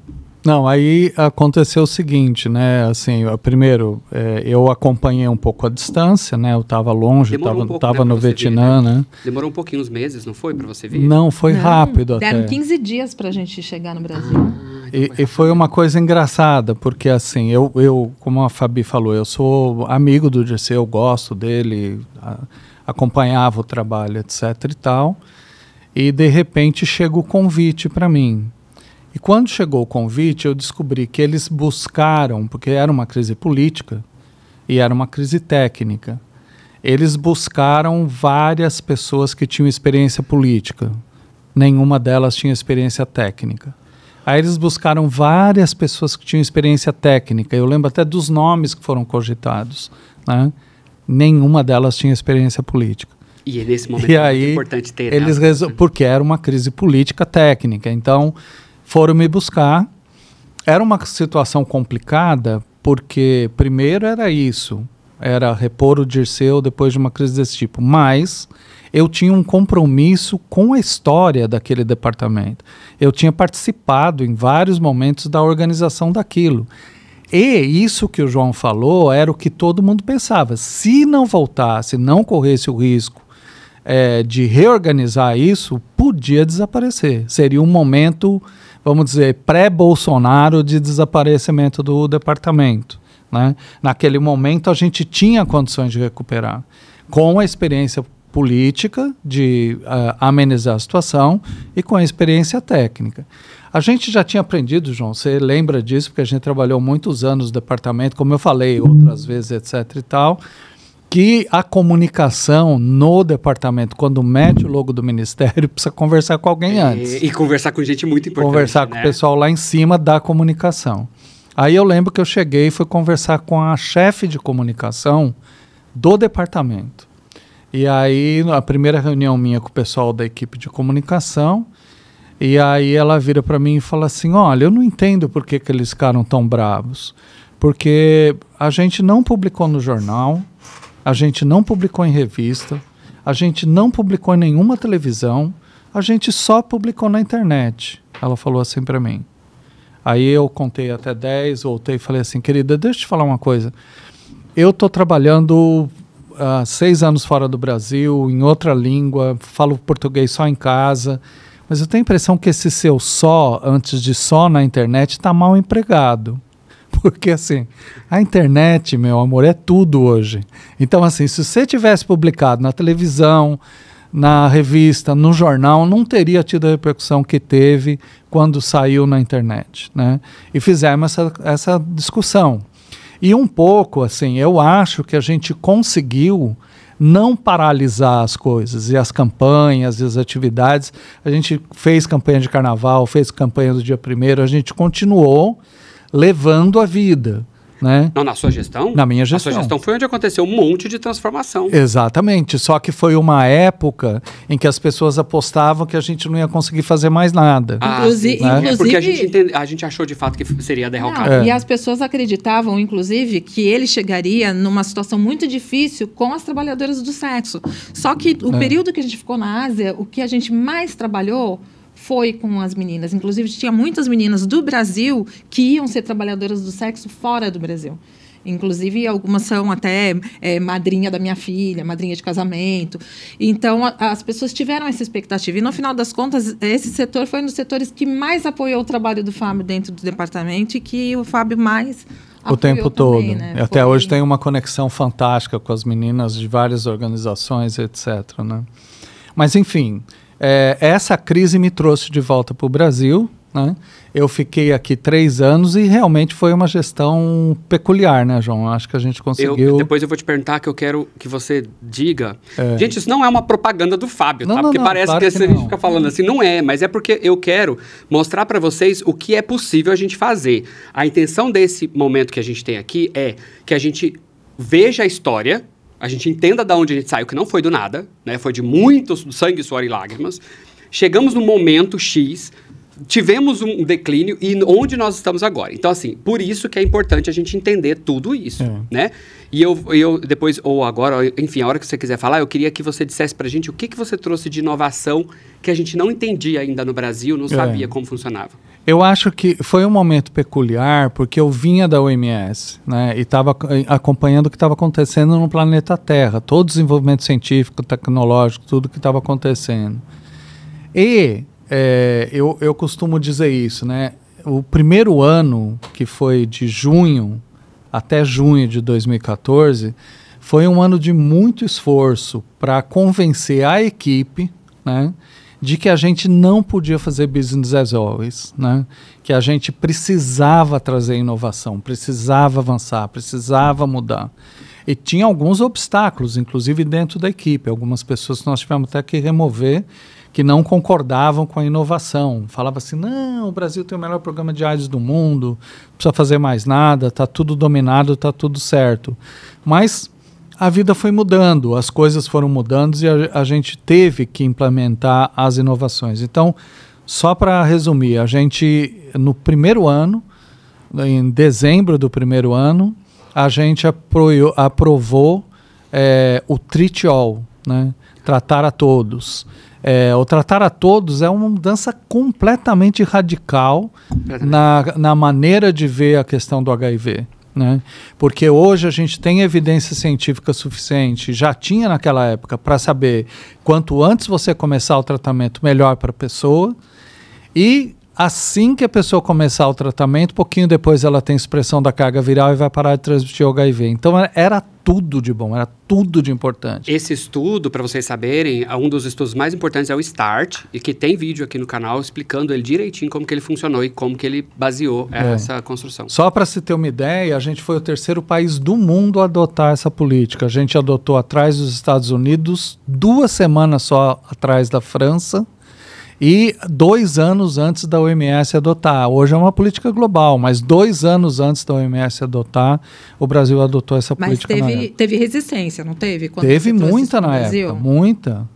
Não, aí aconteceu o seguinte, né, assim, primeiro, eu acompanhei um pouco a distância, né, eu estava longe, estava no Vietnã, né. Demorou um pouquinho, uns meses, não foi, para você vir? Não, foi rápido até. Deram 15 dias para a gente chegar no Brasil. E foi uma coisa engraçada, porque assim, eu, como a Fabi falou, eu sou amigo do Dirceu, eu gosto dele, acompanhava o trabalho, etc e tal, e de repente chega o convite para mim. E quando chegou o convite, eu descobri que eles buscaram, porque era uma crise política e era uma crise técnica, eles buscaram várias pessoas que tinham experiência política. Nenhuma delas tinha experiência técnica. Aí eles buscaram várias pessoas que tinham experiência técnica. Eu lembro até dos nomes que foram cogitados, né? Nenhuma delas tinha experiência política. E nesse momento é muito importante ter. Eles porque era uma crise política técnica. Então, foram me buscar. Era uma situação complicada, porque primeiro era isso. Era repor o Dirceu depois de uma crise desse tipo. Mas eu tinha um compromisso com a história daquele departamento. Eu tinha participado em vários momentos da organização daquilo. E isso que o João falou era o que todo mundo pensava. Se não voltasse, não corresse o risco de reorganizar isso, podia desaparecer. Seria um momento, vamos dizer, pré-Bolsonaro de desaparecimento do departamento, né? Naquele momento a gente tinha condições de recuperar. Com a experiência política de amenizar a situação e com a experiência técnica. A gente já tinha aprendido, João, você lembra disso, porque a gente trabalhou muitos anos no departamento, como eu falei outras vezes, etc e tal, que a comunicação no departamento, quando mete o logo do ministério, precisa conversar com alguém antes. E conversar com gente muito importante. Conversar com o pessoal lá em cima da comunicação. Aí eu lembro que eu cheguei e fui conversar com a chefe de comunicação do departamento. E aí, a primeira reunião minha com o pessoal da equipe de comunicação, e aí ela vira para mim e fala assim, olha, eu não entendo por que eles ficaram tão bravos, porque a gente não publicou no jornal, a gente não publicou em revista, a gente não publicou em nenhuma televisão, a gente só publicou na internet. Ela falou assim para mim. Aí eu contei até 10, voltei e falei assim, querida, deixa eu te falar uma coisa. Eu estou trabalhando 6 anos fora do Brasil, em outra língua, falo português só em casa, mas eu tenho a impressão que esse seu só, antes de só na internet, está mal empregado. Porque, assim, a internet, meu amor, é tudo hoje. Então, assim, se você tivesse publicado na televisão, na revista, no jornal, não teria tido a repercussão que teve quando saiu na internet, né? E fizemos essa discussão. E um pouco, assim, eu acho que a gente conseguiu não paralisar as coisas, e as campanhas, e as atividades. A gente fez campanha de carnaval, fez campanha do dia 1º, a gente continuou levando a vida, né? Não, na sua gestão? Na minha gestão. A sua gestão foi onde aconteceu um monte de transformação. Exatamente, só que foi uma época em que as pessoas apostavam que a gente não ia conseguir fazer mais nada. Inclusive, É porque a gente achou de fato que seria derrocado. E as pessoas acreditavam, inclusive, que ele chegaria numa situação muito difícil com as trabalhadoras do sexo. Só que o período que a gente ficou na Ásia, o que a gente mais trabalhou foi com as meninas. Inclusive, tinha muitas meninas do Brasil que iam ser trabalhadoras do sexo fora do Brasil. Inclusive, algumas são até madrinha da minha filha, madrinha de casamento. Então, as pessoas tiveram essa expectativa. E, no final das contas, esse setor foi um dos setores que mais apoiou o trabalho do Fábio dentro do departamento e que o Fábio mais o tempo todo. Também, né? Até hoje tem uma conexão fantástica com as meninas de várias organizações, etc. Né? Mas, enfim, essa crise me trouxe de volta para o Brasil, né? Eu fiquei aqui 3 anos e realmente foi uma gestão peculiar, né, João? Acho que a gente conseguiu... Depois eu vou te perguntar, que eu quero que você diga... Gente, isso não é uma propaganda do Fábio, tá? Porque parece claro que a gente fica falando assim, não é, mas é porque eu quero mostrar para vocês o que é possível a gente fazer. A intenção desse momento que a gente tem aqui é que a gente veja a história, a gente entenda de onde a gente saiu, que não foi do nada, né? Foi de muito sangue, suor e lágrimas. Chegamos no momento X... Tivemos um declínio e onde nós estamos agora. Então, assim, por isso que é importante a gente entender tudo isso, né? E eu depois, ou agora, enfim, a hora que você quiser falar, eu queria que você dissesse pra gente o que você trouxe de inovação que a gente não entendia ainda no Brasil, não sabia como funcionava. Eu acho que foi um momento peculiar, porque eu vinha da OMS, né? E estava acompanhando o que estava acontecendo no planeta Terra, todo o desenvolvimento científico, tecnológico, tudo que estava acontecendo. E... eu costumo dizer isso, né? O primeiro ano, que foi de junho até junho de 2014, foi um ano de muito esforço para convencer a equipe, né, de que a gente não podia fazer business as always, né? Que a gente precisava trazer inovação, precisava avançar, precisava mudar. E tinha alguns obstáculos, inclusive dentro da equipe. Algumas pessoas que nós tivemos até que remover, que não concordavam com a inovação. Falava assim, não, o Brasil tem o melhor programa de AIDS do mundo, não precisa fazer mais nada, está tudo dominado, está tudo certo. Mas a vida foi mudando, as coisas foram mudando e a gente teve que implementar as inovações. Então, só para resumir, a gente, no primeiro ano, em dezembro do primeiro ano, a gente aprovou o Treat All, né? Tratar a todos. O tratar a todos é uma mudança completamente radical na maneira de ver a questão do HIV. Né? Porque hoje a gente tem evidência científica suficiente, já tinha naquela época, para saber quanto antes você começar o tratamento, melhor para a pessoa. E assim que a pessoa começar o tratamento, pouquinho depois ela tem expressão da carga viral e vai parar de transmitir o HIV. Então era tudo de bom, era tudo de importante. Esse estudo, para vocês saberem, um dos estudos mais importantes é o START, e que tem vídeo aqui no canal explicando ele direitinho como que ele funcionou e como que ele baseou essa construção. Só para se ter uma ideia, a gente foi o terceiro país do mundo a adotar essa política. A gente adotou atrás dos Estados Unidos, 2 semanas só atrás da França, e 2 anos antes da OMS adotar. Hoje é uma política global, mas 2 anos antes da OMS adotar, o Brasil adotou essa política. Mas teve resistência, não teve? Teve muita na época, muita.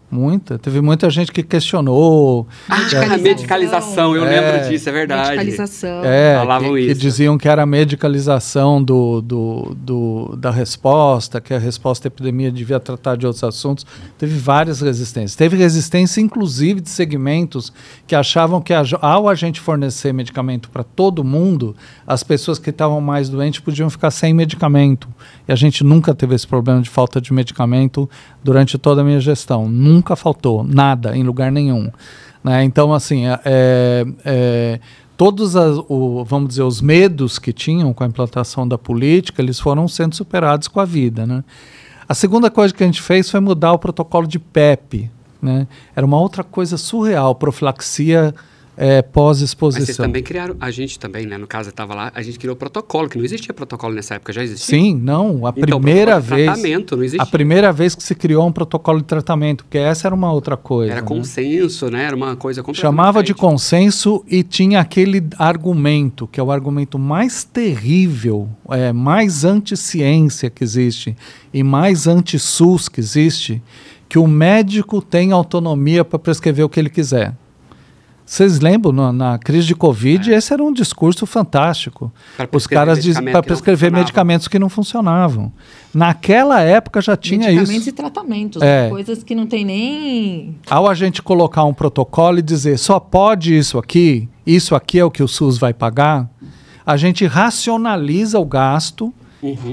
Teve muita gente que questionou. A medicalização, eu lembro disso, é verdade. Medicalização. Falavam que diziam que era a medicalização da resposta, que a resposta à epidemia devia tratar de outros assuntos. Teve várias resistências. Teve resistência, inclusive, de segmentos que achavam que ao a gente fornecer medicamento para todo mundo, as pessoas que estavam mais doentes podiam ficar sem medicamento. E a gente nunca teve esse problema de falta de medicamento durante toda a minha gestão. Nunca faltou nada em lugar nenhum. Né? Então, assim, todos vamos dizer, os medos que tinham com a implantação da política, eles foram sendo superados com a vida. Né? A segunda coisa que a gente fez foi mudar o protocolo de PEP. Né? Era uma outra coisa surreal, profilaxia pós-exposição. Mas vocês também criaram, a gente também, né? No caso, eu estava lá, a gente criou protocolo, que não existia protocolo nessa época, já existia? Sim, não, a primeira vez. Tratamento, não existia. A primeira vez que se criou um protocolo de tratamento, porque essa era uma outra coisa. Era consenso, né? Era uma coisa completamente chamava de consenso e tinha aquele argumento, que é o argumento mais terrível, mais anti-ciência que existe e mais anti-SUS que existe, que o médico tem autonomia para prescrever o que ele quiser. Vocês lembram, na crise de Covid, esse era um discurso fantástico. Os caras para prescrever medicamentos que não funcionavam. Naquela época já tinha isso. Medicamentos e tratamentos, coisas que não tem nem... Ao a gente colocar um protocolo e dizer só pode isso aqui é o que o SUS vai pagar, a gente racionaliza o gasto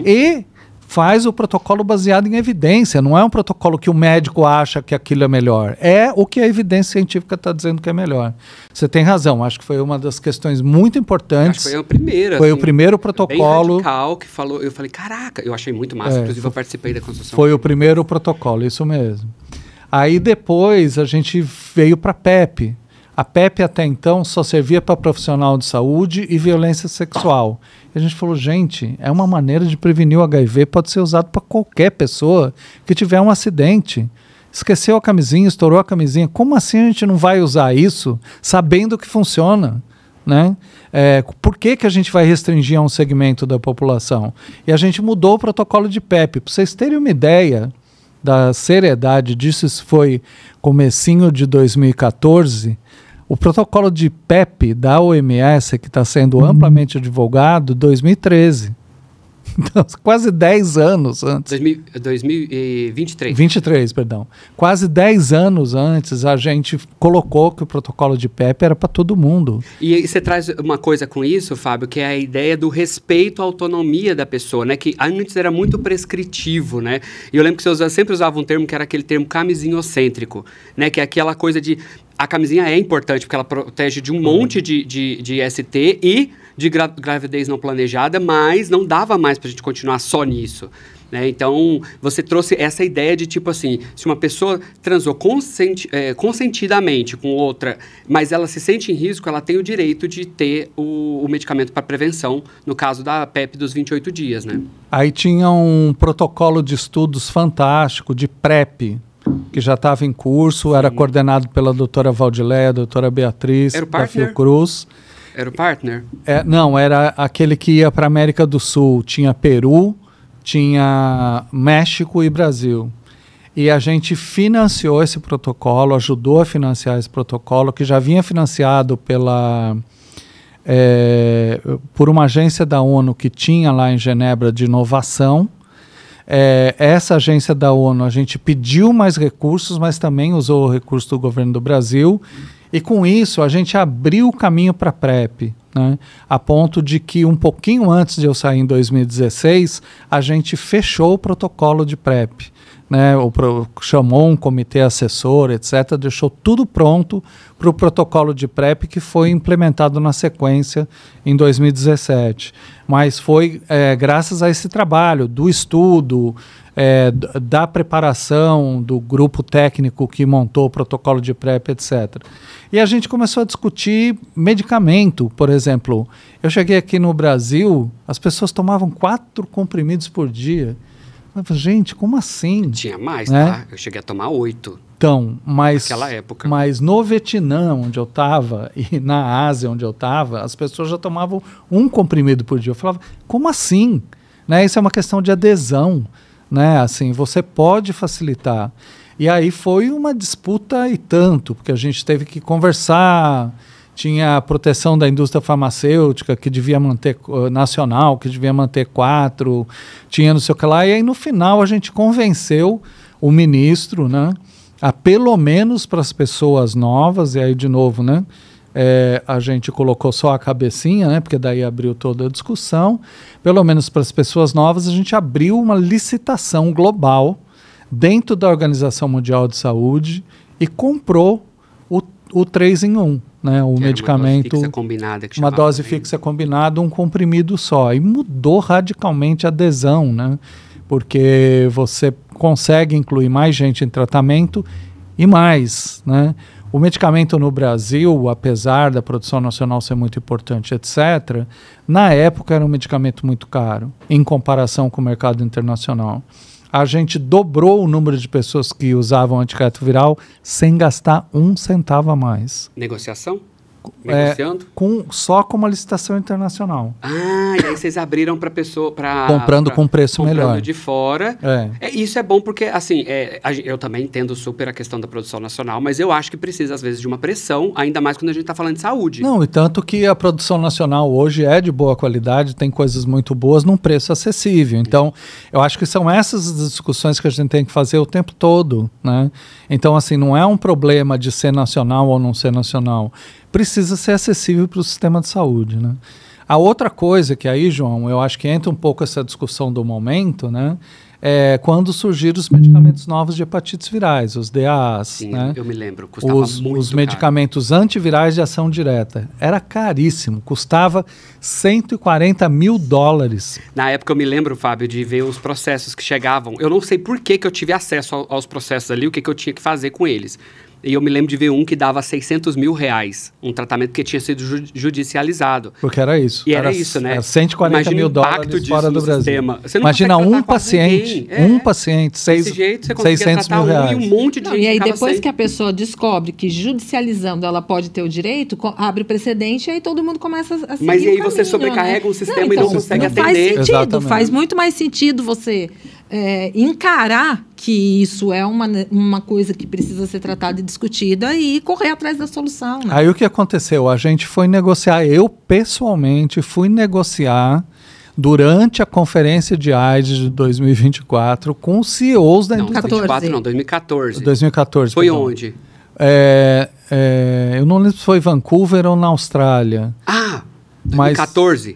e faz o protocolo baseado em evidência. Não é um protocolo que o médico acha que aquilo é melhor. É o que a evidência científica está dizendo que é melhor. Você tem razão. Acho que foi uma das questões muito importantes. Acho que foi a primeira. Foi o primeiro protocolo. Bem radical que falou. Eu falei, caraca, eu achei muito massa. Inclusive, eu participei da construção. Foi o primeiro protocolo, isso mesmo. Aí depois a gente veio para a PEP. A PEP até então só servia para profissional de saúde e violência sexual. E a gente falou, gente, é uma maneira de prevenir o HIV, pode ser usado para qualquer pessoa que tiver um acidente. Esqueceu a camisinha, estourou a camisinha. Como assim a gente não vai usar isso sabendo que funciona? Né? Por que a gente vai restringir a um segmento da população? E a gente mudou o protocolo de PEP. Para vocês terem uma ideia da seriedade disso, isso foi comecinho de 2014, o protocolo de PEP da OMS, que está sendo amplamente divulgado, 2013. Então, quase 10 anos antes. 2023. 23, perdão. Quase 10 anos antes, a gente colocou que o protocolo de PEP era para todo mundo. E você traz uma coisa com isso, Fábio, que é a ideia do respeito à autonomia da pessoa, né? Que antes era muito prescritivo, né? E eu lembro que você sempre usava um termo que era aquele termo camisinhocêntrico, né? Que é aquela coisa de... A camisinha é importante porque ela protege de um monte de ST e de gravidez não planejada, mas não dava mais para a gente continuar só nisso. Né? Então, você trouxe essa ideia de, tipo assim, se uma pessoa transou consentidamente com outra, mas ela se sente em risco, ela tem o direito de ter o medicamento para prevenção, no caso da PEP dos 28 dias, né? Aí tinha um protocolo de estudos fantástico, de PrEP, que já estava em curso, era coordenado pela doutora Valdileia, doutora Beatriz, da Fiocruz. Era o partner? Não, era aquele que ia para a América do Sul, tinha Peru, tinha México e Brasil. E a gente financiou esse protocolo, ajudou a financiar esse protocolo, que já vinha financiado por uma agência da ONU que tinha lá em Genebra de inovação. Essa agência da ONU, a gente pediu mais recursos, mas também usou o recurso do governo do Brasil. E com isso, a gente abriu o caminho para a PrEP, né? A ponto de que um pouquinho antes de eu sair em 2016, a gente fechou o protocolo de PrEP. Né? Chamou um comitê assessor, etc., deixou tudo pronto para o protocolo de PrEP que foi implementado na sequência em 2017. Mas foi graças a esse trabalho do estudo, da preparação do grupo técnico que montou o protocolo de PrEP, etc. E a gente começou a discutir medicamento, por exemplo. Eu cheguei aqui no Brasil, as pessoas tomavam 4 comprimidos por dia. Eu falei, gente, como assim? Tinha mais, né? Tá? Eu cheguei a tomar 8. Então, naquela época. Mas no Vietnã, onde eu estava, e na Ásia, onde eu estava, as pessoas já tomavam 1 comprimido por dia. Eu falava, como assim? Né? Isso é uma questão de adesão. Né? Assim, você pode facilitar. E aí foi uma disputa e tanto, porque a gente teve que conversar, tinha a proteção da indústria farmacêutica, que devia manter nacional, que devia manter 4, tinha não sei o que lá, e aí no final a gente convenceu o ministro, né, a pelo menos para as pessoas novas, e aí de novo, né, a gente colocou só a cabecinha, né, porque daí abriu toda a discussão, pelo menos para as pessoas novas a gente abriu uma licitação global dentro da Organização Mundial de Saúde e comprou o 3 em 1, né, o medicamento, uma dose fixa combinada, que uma dose fixa combinada, um comprimido só, e mudou radicalmente a adesão, né, porque você consegue incluir mais gente em tratamento e mais, né. O medicamento no Brasil, apesar da produção nacional ser muito importante, etc., na época era um medicamento muito caro, em comparação com o mercado internacional. A gente dobrou o número de pessoas que usavam antirretroviral sem gastar 1 centavo a mais. Negociação? Negociando? Só com uma licitação internacional. Ah, e aí vocês abriram para pessoa... comprando com preço melhor. Comprando de fora. Isso é bom porque, assim, eu também entendo super a questão da produção nacional, mas eu acho que precisa, às vezes, de uma pressão, ainda mais quando a gente está falando de saúde. Não, e tanto que a produção nacional hoje é de boa qualidade, tem coisas muito boas num preço acessível. Então, eu acho que são essas discussões que a gente tem que fazer o tempo todo, né? Então, assim, não é um problema de ser nacional ou não ser nacional. Precisa ser acessível para o sistema de saúde, né? A outra coisa que aí, João, eu acho que entra um pouco essa discussão do momento, né? É quando surgiram os medicamentos novos de hepatites virais, os DAAs. Sim, né? Eu me lembro, custava muito os medicamentos antivirais de ação direta. Era caríssimo, custava $140 mil. Na época eu me lembro, Fábio, de ver os processos que chegavam. Eu não sei por que eu tive acesso aos processos ali, o que eu tinha que fazer com eles. E eu me lembro de ver um que dava R$600 mil, um tratamento que tinha sido judicializado. Porque era isso. E era isso, né? Era $140 mil fora do Brasil. Sistema. Você não Imagina um paciente, Desse jeito, você conseguia 600 tratar mil reais. E um monte de gente. E aí depois que a pessoa descobre que judicializando ela pode ter o direito, abre o precedente e aí todo mundo começa a seguir. Mas e aí caminho, você sobrecarrega um sistema então, e não consegue atender. Faz sentido, Exatamente. faz muito mais sentido você encarar que isso é uma coisa que precisa ser tratada e discutida e correr atrás da solução. Né? Aí o que aconteceu? A gente foi negociar, eu pessoalmente fui negociar durante a conferência de AIDS de 2024 com os CEOs da indústria. 2014. 2014. Foi perdão. onde? Eu não lembro se foi Vancouver ou na Austrália. 2014?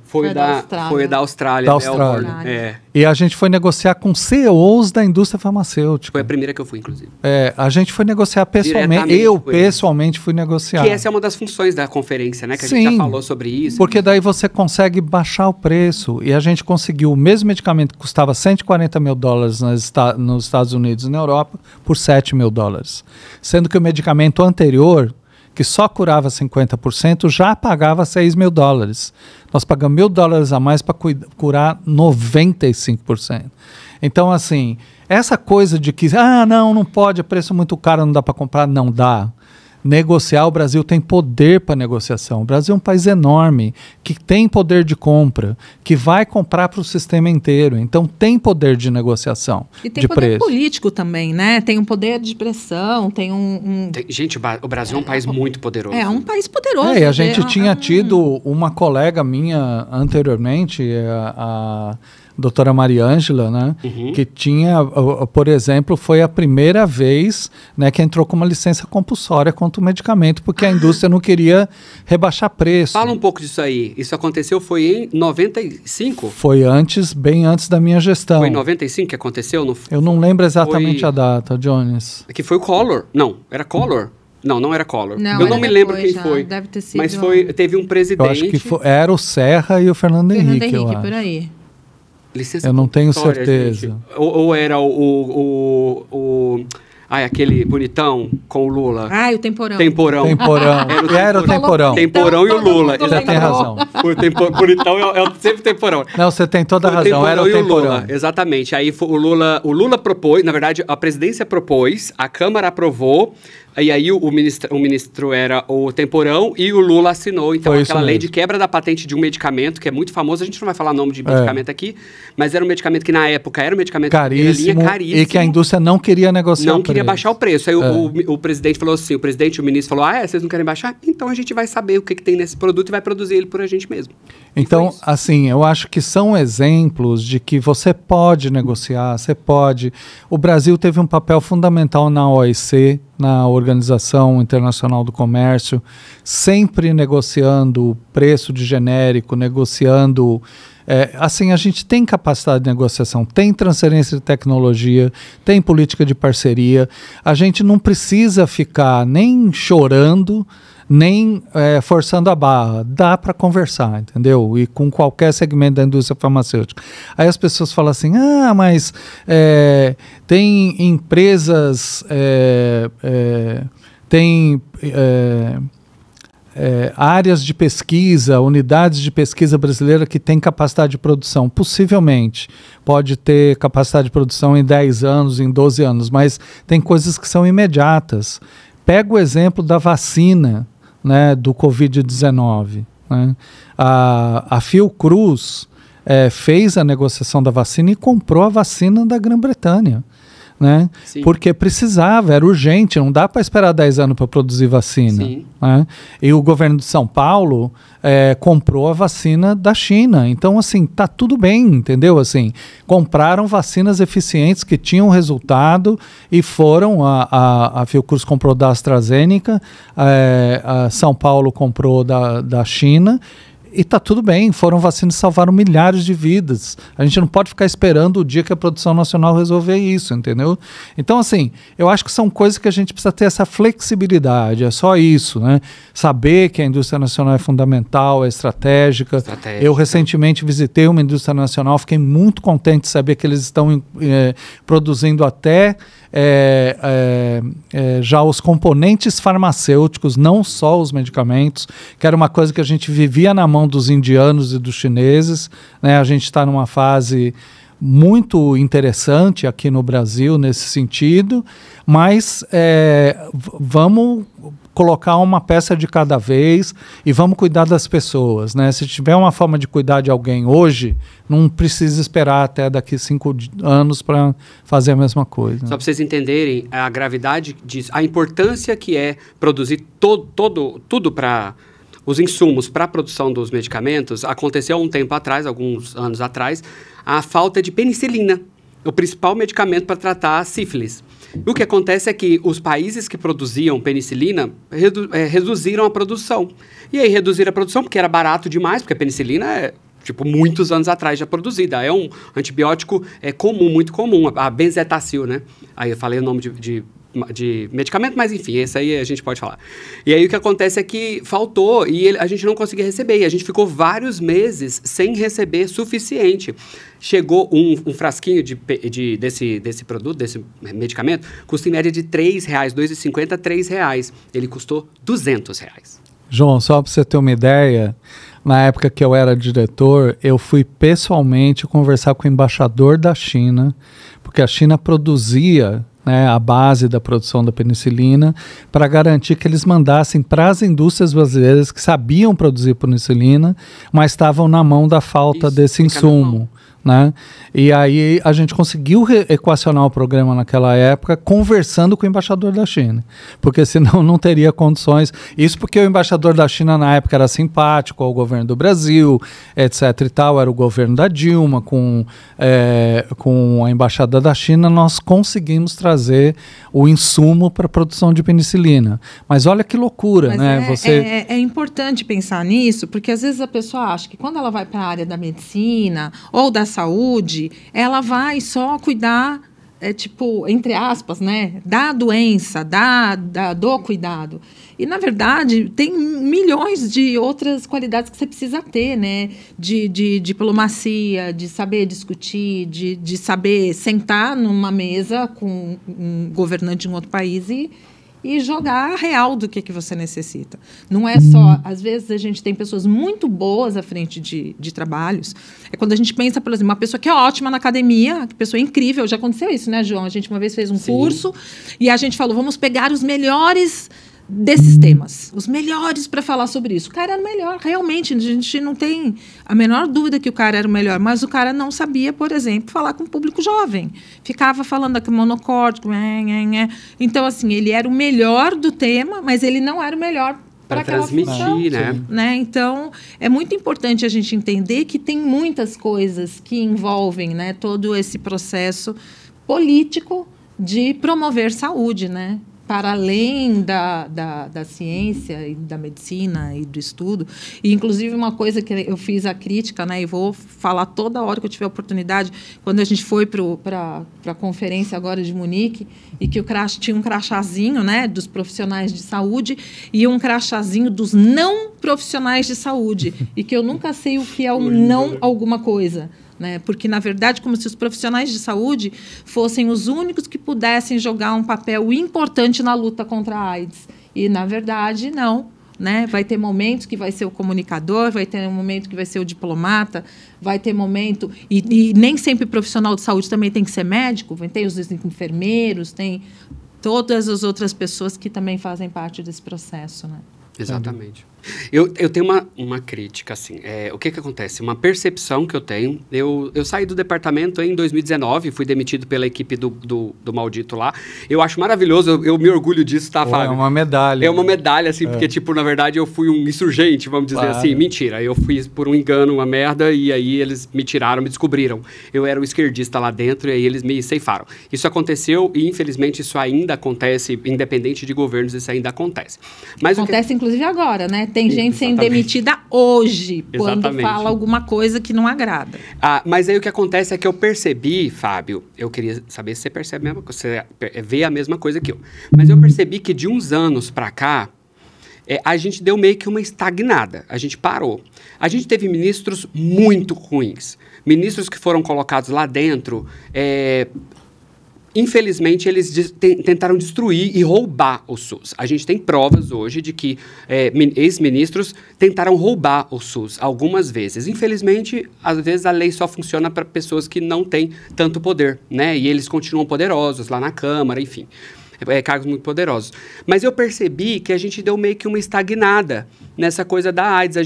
Foi da Austrália. Da Austrália. É. E a gente foi negociar com CEOs da indústria farmacêutica. Foi a primeira que eu fui, inclusive. A gente foi negociar pessoalmente. Eu, pessoalmente, fui negociar. Que essa é uma das funções da conferência, né? Que Sim, a gente já falou sobre isso. Porque daí você consegue baixar o preço. E a gente conseguiu o mesmo medicamento que custava $140 mil nos Estados Unidos e na Europa por $7 mil. Sendo que o medicamento anterior, que só curava 50%, já pagava $6 mil. Nós pagamos $1.000 a mais para curar 95%. Então, assim, essa coisa de que, não pode, é preço muito caro, não dá para comprar, não dá. Negociar, o Brasil tem poder para negociação. O Brasil é um país enorme, que tem poder de compra, que vai comprar para o sistema inteiro. Então, tem poder de negociação, e tem de poder preço. político também, né? Tem um poder de pressão, tem Gente, o Brasil é um país muito poderoso. É um país poderoso. E a gente tinha tido uma colega minha anteriormente, a doutora Mariângela, né, que tinha, por exemplo, foi a primeira vez, né, que entrou com uma licença compulsória contra o medicamento, porque a indústria não queria rebaixar preço. Fala um pouco disso aí. Isso aconteceu, foi em 95? Foi bem antes da minha gestão. Foi em 95 que aconteceu? Eu não lembro exatamente a data, Jones. Que foi o Collor. Não, era Collor. Não era Collor. Eu não me lembro quem foi. Deve ter sido. Mas teve um presidente. Eu acho que era o Serra e o Fernando Henrique, eu acho. por aí. Licença eu não tenho compulsória, certeza. Ou era aquele bonitão com o Lula. O Temporão. Temporão. Era o Temporão. Temporão e o Lula. Você tem razão. O bonitão é sempre Temporão. Não, você tem toda a razão. Era o Temporão. Exatamente. Aí o Lula propôs, na verdade, a presidência propôs, a Câmara aprovou, e aí o ministro era o Temporão e o Lula assinou, então, aquela lei de quebra da patente de um medicamento, que é muito famoso, a gente não vai falar nome de medicamento aqui, mas era um medicamento que na época era um medicamento caríssimo, caríssimo. E que a indústria não queria negociar Não queria baixar o preço. Aí o presidente falou assim, o presidente e o ministro falou, vocês não querem baixar? Então a gente vai saber o que tem nesse produto e vai produzir ele por a gente mesmo. Então, assim, eu acho que são exemplos de que você pode negociar, você pode. O Brasil teve um papel fundamental na OIC, na Organização Internacional do Comércio, sempre negociando preço de genérico, negociando... assim, a gente tem capacidade de negociação, tem transferência de tecnologia, tem política de parceria. A gente não precisa ficar nem chorando, nem forçando a barra. Dá para conversar, entendeu? E com qualquer segmento da indústria farmacêutica. Aí as pessoas falam assim, mas tem empresas, tem áreas de pesquisa, unidades de pesquisa brasileira que têm capacidade de produção. Possivelmente pode ter capacidade de produção em 10 anos, em 12 anos, mas tem coisas que são imediatas. Pega o exemplo da vacina, né, do Covid-19. Né? A Fiocruz fez a negociação da vacina e comprou a vacina da Grã-Bretanha. Né? Porque precisava, era urgente, não dá para esperar 10 anos para produzir vacina. Né? E o governo de São Paulo comprou a vacina da China. Então, assim, tá tudo bem, entendeu? Assim, compraram vacinas eficientes que tinham resultado e foram, a Fiocruz comprou da AstraZeneca, a São Paulo comprou da China. E está tudo bem, foram vacinas que salvaram milhares de vidas. A gente não pode ficar esperando o dia que a produção nacional resolver isso, entendeu? Então, assim, eu acho que são coisas que a gente precisa ter essa flexibilidade, é só isso, né? Saber que a indústria nacional é fundamental, é estratégica. Eu recentemente visitei uma indústria nacional, fiquei muito contente de saber que eles estão produzindo até já os componentes farmacêuticos, não só os medicamentos, que era uma coisa que a gente vivia na mão dos indianos e dos chineses, né? A gente está numa fase muito interessante aqui no Brasil nesse sentido, mas vamos colocar uma peça de cada vez e vamos cuidar das pessoas, né? Se tiver uma forma de cuidar de alguém hoje, não precisa esperar até daqui 5 anos para fazer a mesma coisa. Só para vocês entenderem a gravidade disso, a importância que é produzir tudo para os insumos para a produção dos medicamentos. Aconteceu há um tempo atrás, alguns anos atrás, a falta de penicilina, o principal medicamento para tratar a sífilis. O que acontece é que os países que produziam penicilina reduziram a produção. E aí reduziram a produção porque era barato demais, porque a penicilina é, tipo, muitos anos atrás já produzida. É um antibiótico comum, muito comum, a benzetacil, né? Aí eu falei o nome de medicamento, mas enfim, esse aí a gente pode falar. E aí o que acontece é que faltou e a gente não conseguia receber. E a gente ficou vários meses sem receber suficiente. Chegou um frasquinho desse produto, desse medicamento, custa em média de R$3, R$2,50, R$3. Ele custou R$200. João, só para você ter uma ideia, na época que eu era diretor, eu fui pessoalmente conversar com o embaixador da China, porque a China produzia, né, a base da produção da penicilina, para garantir que eles mandassem para as indústrias brasileiras que sabiam produzir penicilina, mas estavam na mão da falta desse insumo. Né? E aí a gente conseguiu equacionar o programa naquela época conversando com o embaixador da China, porque senão não teria condições. Isso porque o embaixador da China na época era simpático ao governo do Brasil, etc e tal, era o governo da Dilma, com a embaixada da China nós conseguimos trazer o insumo para a produção de penicilina. Mas olha que loucura, mas né? É importante pensar nisso, porque às vezes a pessoa acha que quando ela vai para a área da medicina ou da saúde, ela vai só cuidar, entre aspas, né, da doença, do cuidado. E, na verdade, tem milhões de outras qualidades que você precisa ter, né? De diplomacia, de saber discutir, de saber sentar numa mesa com um governante de um outro país e jogar a real do que você necessita. Não é só... Às vezes, a gente tem pessoas muito boas à frente de trabalhos. É quando a gente pensa, por exemplo, uma pessoa que é ótima na academia, que pessoa incrível. Já aconteceu isso, né, João? A gente uma vez fez um curso e a gente falou, vamos pegar os melhores desses temas, os melhores para falar sobre isso. O cara era o melhor, realmente, a gente não tem a menor dúvida que o cara era o melhor, mas o cara não sabia, por exemplo, falar com o público jovem. Ficava falando aqui monocórdico, então, assim, ele era o melhor do tema, mas ele não era o melhor para transmitir, né? Então, é muito importante a gente entender que tem muitas coisas que envolvem, né, todo esse processo político de promover saúde, né? Para além da ciência e da medicina e do estudo. E, inclusive, uma coisa que eu fiz a crítica, né, e vou falar toda hora que eu tiver oportunidade, quando a gente foi para a conferência agora de Munique, e que tinha um crachazinho, né, dos profissionais de saúde e um crachazinho dos não profissionais de saúde, e que eu nunca sei o que é o não alguma coisa. Né? Porque, na verdade, como se os profissionais de saúde fossem os únicos que pudessem jogar um papel importante na luta contra a AIDS. E, na verdade, não. Né? Vai ter momentos que vai ser o comunicador, vai ter um momento que vai ser o diplomata, vai ter momento... E nem sempre o profissional de saúde também tem que ser médico, tem os enfermeiros, tem todas as outras pessoas que também fazem parte desse processo. Né? Exatamente. Eu tenho uma crítica, assim. O que acontece? Uma percepção que eu tenho... Eu saí do departamento em 2019, fui demitido pela equipe do Maldito lá. Eu acho maravilhoso, eu me orgulho disso, tá, Fábio? É uma medalha. É uma medalha, assim, porque, tipo, na verdade, eu fui um insurgente, vamos dizer assim. Mentira, eu fui por um engano, uma merda, e aí eles me tiraram, me descobriram. Eu era o esquerdista lá dentro, e aí eles me ceifaram. Isso aconteceu, e infelizmente isso ainda acontece, independente de governos, isso ainda acontece. Mas acontece, inclusive, agora, né? Tem gente sendo demitida hoje, quando fala alguma coisa que não agrada. Mas aí o que acontece é que eu percebi, Fábio, eu queria saber se você percebe a mesma coisa, você vê a mesma coisa que eu. Mas eu percebi que de uns anos para cá, a gente deu meio que uma estagnada, a gente parou. A gente teve ministros muito ruins, ministros que foram colocados lá dentro... Infelizmente, eles tentaram destruir e roubar o SUS. A gente tem provas hoje de que ex-ministros tentaram roubar o SUS algumas vezes. Infelizmente, às vezes a lei só funciona para pessoas que não têm tanto poder, né? E eles continuam poderosos lá na Câmara, enfim. Cargos muito poderosos. Mas eu percebi que a gente deu meio que uma estagnada nessa coisa da AIDS,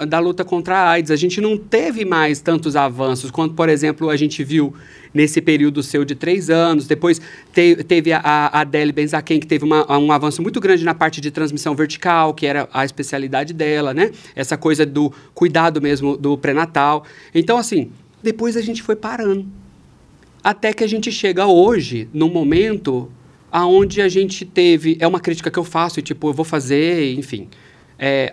da luta contra a AIDS. A gente não teve mais tantos avanços quanto, por exemplo, a gente viu nesse período seu de 3 anos. Depois teve a Adele Benzaquem, que teve um avanço muito grande na parte de transmissão vertical, que era a especialidade dela, né? Essa coisa do cuidado mesmo do pré-natal. Então, assim, depois a gente foi parando. Até que a gente chega hoje, num momento aonde a gente teve, é uma crítica que eu faço, e tipo, eu vou fazer, enfim,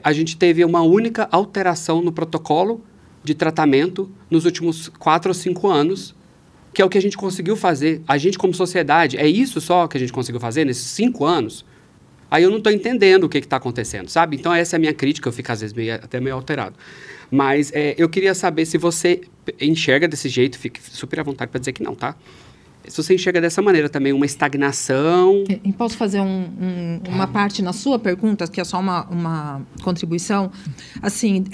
a gente teve uma única alteração no protocolo de tratamento nos últimos 4 ou 5 anos, que é o que a gente conseguiu fazer. A gente, como sociedade, é isso só que a gente conseguiu fazer nesses 5 anos? Aí eu não estou entendendo o que está acontecendo, sabe? Então, essa é a minha crítica, eu fico, às vezes, até meio alterado. Mas eu queria saber se você enxerga desse jeito, fique super à vontade para dizer que não, tá? Se você enxerga dessa maneira também, uma estagnação... E posso fazer uma parte na sua pergunta, que é só uma contribuição? Assim,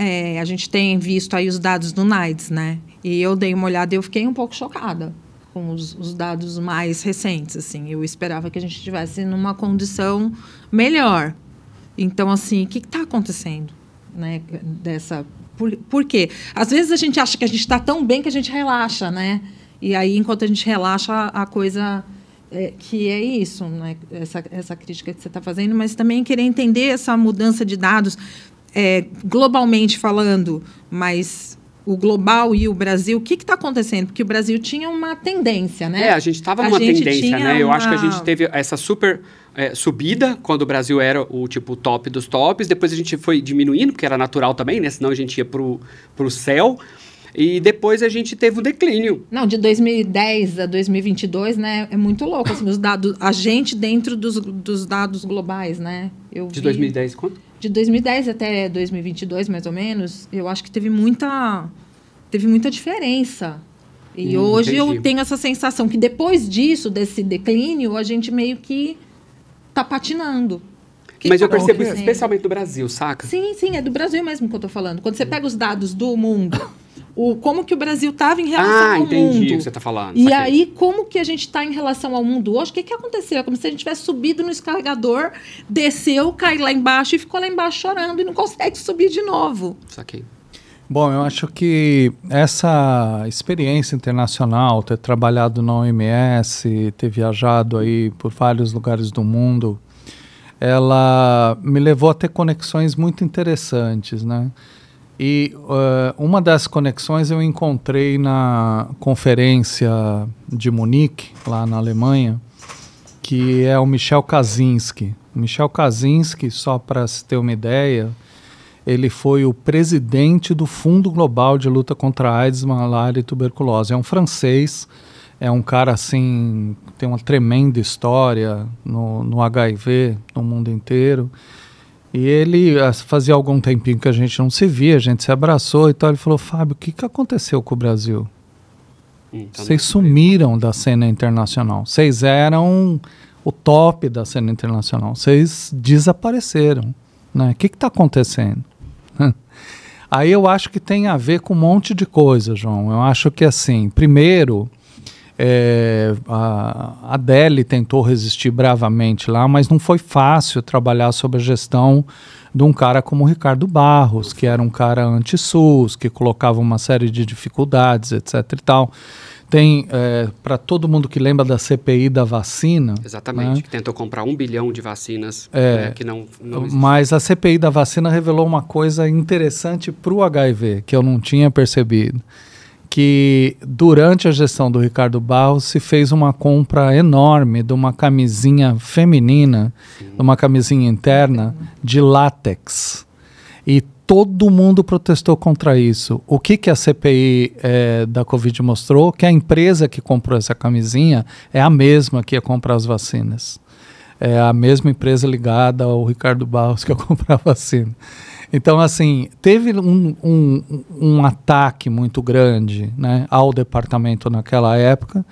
a gente tem visto aí os dados do NAIDS, né? E eu dei uma olhada e eu fiquei um pouco chocada com os dados mais recentes, assim. Eu esperava que a gente estivesse numa condição melhor. Então, assim, o que está acontecendo, né? Por quê? Às vezes a gente acha que a gente está tão bem que a gente relaxa, né? E aí, enquanto a gente relaxa, a coisa que é isso, né? Essa crítica que você está fazendo, mas também querer entender essa mudança de dados globalmente falando, mas o global e o Brasil, o que está acontecendo? Porque o Brasil tinha uma tendência, né? A gente estava numa tendência, né? Eu acho que a gente teve essa super subida, quando o Brasil era o top dos tops, depois a gente foi diminuindo, porque era natural também, né? Senão a gente ia pro céu. E depois a gente teve um declínio. Não, de 2010 a 2022, né? É muito louco, assim, os dados... A gente dentro dos dados globais, né? De 2010 quanto? De 2010 até 2022, mais ou menos, eu acho que teve muita diferença. E hoje entendi. eu tenho essa sensação que depois disso, desse declínio, a gente meio que está patinando. Mas eu percebo isso especialmente do Brasil, saca? Sim, é do Brasil mesmo que eu estou falando. Quando você pega os dados do mundo, como que o Brasil estava em relação ao mundo. Entendi o que você está falando. E aí, como que a gente está em relação ao mundo hoje? O que aconteceu? É como se a gente tivesse subido no descarregador, desceu, caiu lá embaixo e ficou lá embaixo chorando e não consegue subir de novo. Saquei. Bom, eu acho que essa experiência internacional, ter trabalhado na OMS, ter viajado aí por vários lugares do mundo, ela me levou a ter conexões muito interessantes, né? E uma das conexões eu encontrei na conferência de Munique, lá na Alemanha, que é o Michel Kaczynski. O Michel Kaczynski, só para se ter uma ideia, ele foi o presidente do Fundo Global de Luta contra a AIDS, Malária e Tuberculose. É um francês, é um cara assim, tem uma tremenda história no HIV, no mundo inteiro. E ele, fazia algum tempinho que a gente não se via, a gente se abraçou e tal. Ele falou: Fábio, o que aconteceu com o Brasil? Vocês sumiram da cena internacional. Vocês eram o top da cena internacional. Vocês desapareceram, né? O que está acontecendo? Aí eu acho que tem a ver com um monte de coisa, João. Eu acho que, assim, primeiro... a Adele tentou resistir bravamente lá, mas não foi fácil trabalhar sob a gestão de um cara como o Ricardo Barros, que era um cara anti-SUS, que colocava uma série de dificuldades, etc. e tal. Tem, para todo mundo que lembra da CPI da vacina... Exatamente, né? Que tentou comprar 1 bilhão de vacinas, que não mas a CPI da vacina revelou uma coisa interessante para o HIV, que eu não tinha percebido. Que durante a gestão do Ricardo Barros se fez uma compra enorme de uma camisinha feminina, de uma camisinha interna de látex. E todo mundo protestou contra isso. O que a CPI da Covid mostrou? Que a empresa que comprou essa camisinha é a mesma que ia comprar as vacinas. É a mesma empresa ligada ao Ricardo Barros que ia comprar a vacina. Então, assim, teve um ataque muito grande, né, ao departamento naquela época.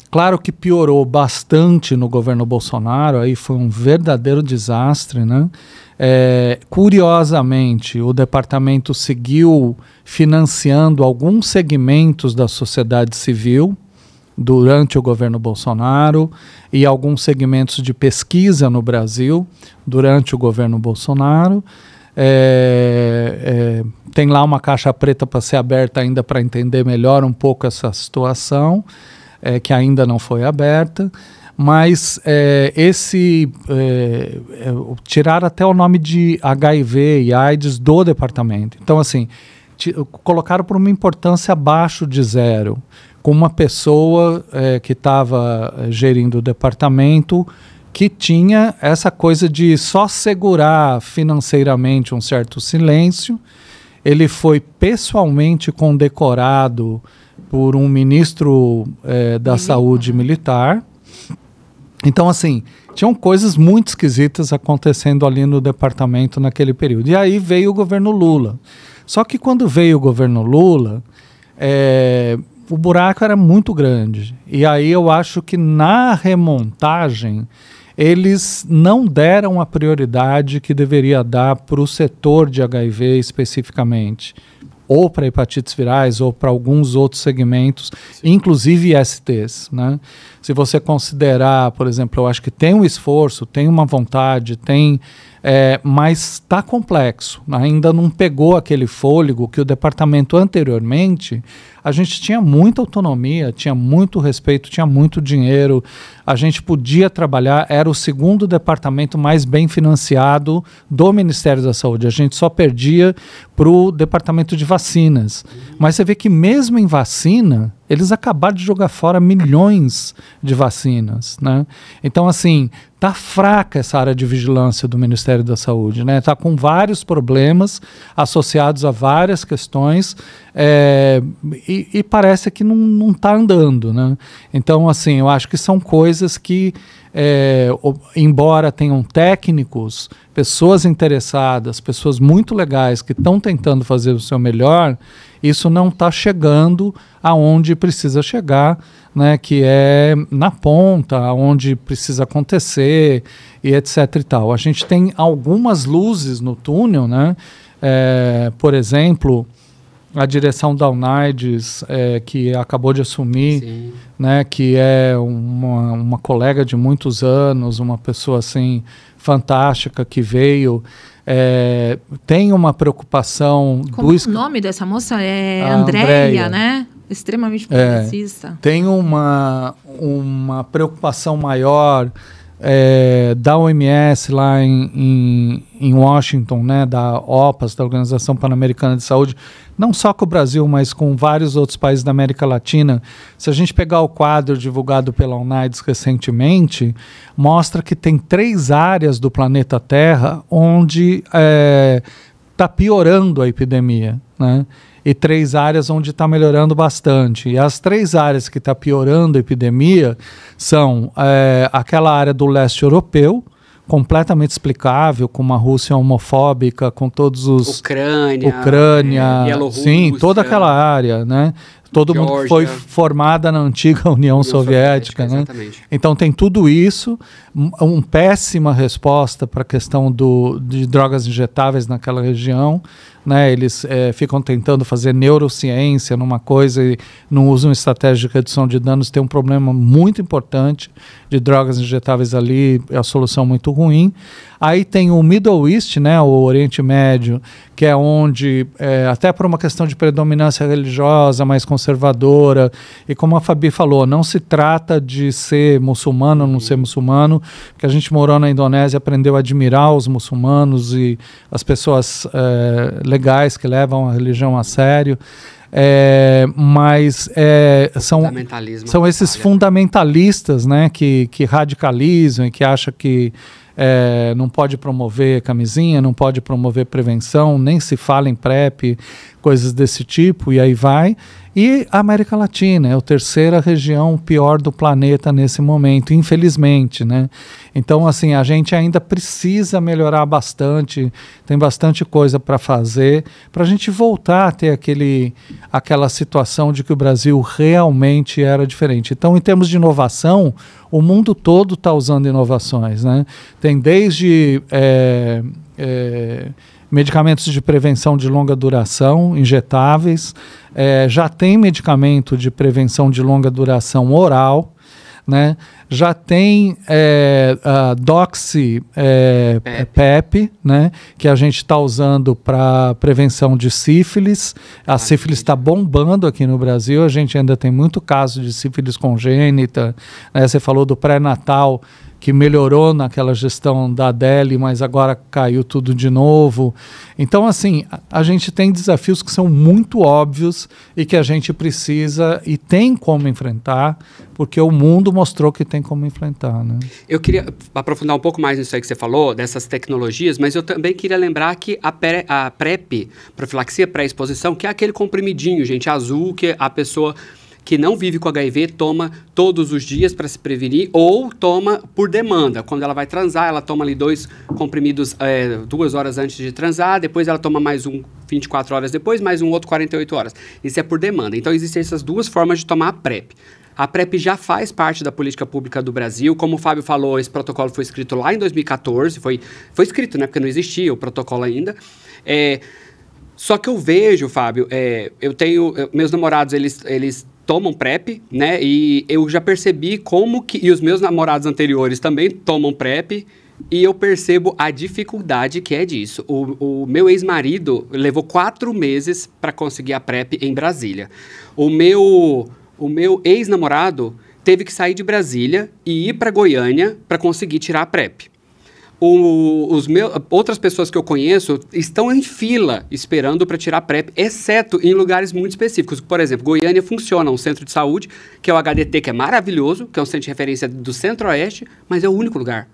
Claro que piorou bastante no governo Bolsonaro, aí foi um verdadeiro desastre, né? Curiosamente, o departamento seguiu financiando alguns segmentos da sociedade civil durante o governo Bolsonaro e alguns segmentos de pesquisa no Brasil durante o governo Bolsonaro. Tem lá uma caixa preta para ser aberta ainda para entender melhor um pouco essa situação, que ainda não foi aberta, mas tiraram até o nome de HIV e AIDS do departamento. Então, assim, colocaram por uma importância abaixo de 0. com uma pessoa que estava gerindo o departamento, que tinha essa coisa de só segurar financeiramente um certo silêncio. Ele foi pessoalmente condecorado por um ministro da Saúde militar. Então, assim, tinham coisas muito esquisitas acontecendo ali no departamento naquele período. E aí veio o governo Lula. Só que quando veio o governo Lula, o buraco era muito grande. E aí eu acho que na remontagem eles não deram a prioridade que deveria dar para o setor de HIV especificamente, ou para hepatites virais, ou para alguns outros segmentos, inclusive ISTs, né? Se você considerar, por exemplo, eu acho que tem um esforço, tem uma vontade, mas está complexo, ainda não pegou aquele fôlego que o departamento anteriormente, a gente tinha muita autonomia, tinha muito respeito, tinha muito dinheiro, a gente podia trabalhar, era o segundo departamento mais bem financiado do Ministério da Saúde, a gente só perdia para o departamento de vacinas. Mas você vê que mesmo em vacina, eles acabaram de jogar fora milhões de vacinas, né? Então, assim, tá fraca essa área de vigilância do Ministério da Saúde, né? Tá com vários problemas associados a várias questões e parece que não está andando, né? Então, assim, eu acho que são coisas que, embora tenham técnicos, pessoas interessadas, pessoas muito legais que estão tentando fazer o seu melhor, isso não está chegando aonde precisa chegar, né, que é na ponta, aonde precisa acontecer e etc e tal. A gente tem algumas luzes no túnel, né? Por exemplo, a direção da UNAIDS, que acabou de assumir, né, que é uma colega de muitos anos, uma pessoa assim fantástica que veio. Tem uma preocupação... Como o nome dessa moça? Andréia, né? Extremamente progressista. Tem uma preocupação maior da OMS lá em Washington, né, da OPAS, da Organização Pan-Americana de Saúde, não só com o Brasil, mas com vários outros países da América Latina. Se a gente pegar o quadro divulgado pela UNAIDS recentemente, mostra que tem 3 áreas do planeta Terra onde está piorando a epidemia, né? E 3 áreas onde está melhorando bastante. E as 3 áreas que está piorando a epidemia são aquela área do leste europeu, completamente explicável, com uma Rússia homofóbica, com todos os... Ucrânia, Bielorrússia, sim, toda aquela área, né? Todo Geórgia. mundo foi formada na antiga União Soviética, né? Exatamente. Então tem tudo isso, uma péssima resposta para a questão de drogas injetáveis naquela região, né? Eles ficam tentando fazer neurociência numa coisa e não usam estratégia de redução de danos. Tem um problema muito importante de drogas injetáveis ali, é a solução muito ruim. Aí tem o Middle East, né, o Oriente Médio, que é onde, até por uma questão de predominância religiosa mais conservadora, e como a Fabi falou, não se trata de ser muçulmano ou não ser muçulmano, porque a gente morou na Indonésia e aprendeu a admirar os muçulmanos e as pessoas legais que levam a religião a sério. Mas são esses fundamentalistas, né, que radicalizam e que acham que não pode promover camisinha, não pode promover prevenção, nem se fala em PrEP, coisas desse tipo, e aí vai. E a América Latina é a 3ª região pior do planeta nesse momento, infelizmente, né? Então, assim, a gente ainda precisa melhorar bastante, tem bastante coisa para fazer, para a gente voltar a ter aquela situação de que o Brasil realmente era diferente. Então, em termos de inovação, o mundo todo está usando inovações, né? Tem desde... medicamentos de prevenção de longa duração, injetáveis, já tem medicamento de prevenção de longa duração oral, né? Já tem Doxy PEP, né? Que a gente está usando para prevenção de sífilis. A sífilis está bombando aqui no Brasil, a gente ainda tem muito caso de sífilis congênita, né? Você falou do pré-natal, que melhorou naquela gestão da Adele, mas agora caiu tudo de novo. Então, assim, a gente tem desafios que são muito óbvios e que a gente precisa e tem como enfrentar, porque o mundo mostrou que tem como enfrentar, né? Eu queria aprofundar um pouco mais nisso aí que você falou, dessas tecnologias, mas eu também queria lembrar que a PrEP, profilaxia pré-exposição, que é aquele comprimidinho, gente, azul, que a pessoa que não vive com HIV toma todos os dias para se prevenir ou toma por demanda. Quando ela vai transar, ela toma ali 2 comprimidos 2 horas antes de transar, depois ela toma mais um 24 horas depois, mais um outro 48 horas. Isso é por demanda. Então, existem essas 2 formas de tomar a PrEP. A PrEP já faz parte da política pública do Brasil. Como o Fábio falou, esse protocolo foi escrito lá em 2014. Foi escrito, né? Porque não existia o protocolo ainda. Só que eu vejo, Fábio, eu tenho... meus namorados, eles tomam PrEP, né? E eu já percebi como que... E os meus namorados anteriores também tomam PrEP. E eu percebo a dificuldade que é disso. O meu ex-marido levou 4 meses para conseguir a PrEP em Brasília. O meu ex-namorado teve que sair de Brasília e ir para Goiânia para conseguir tirar a PrEP. Outras pessoas que eu conheço estão em fila esperando para tirar a PrEP, exceto em lugares muito específicos. Por exemplo, Goiânia funciona um centro de saúde, que é o HDT, que é maravilhoso, que é um centro de referência do Centro-Oeste, mas é o único lugar.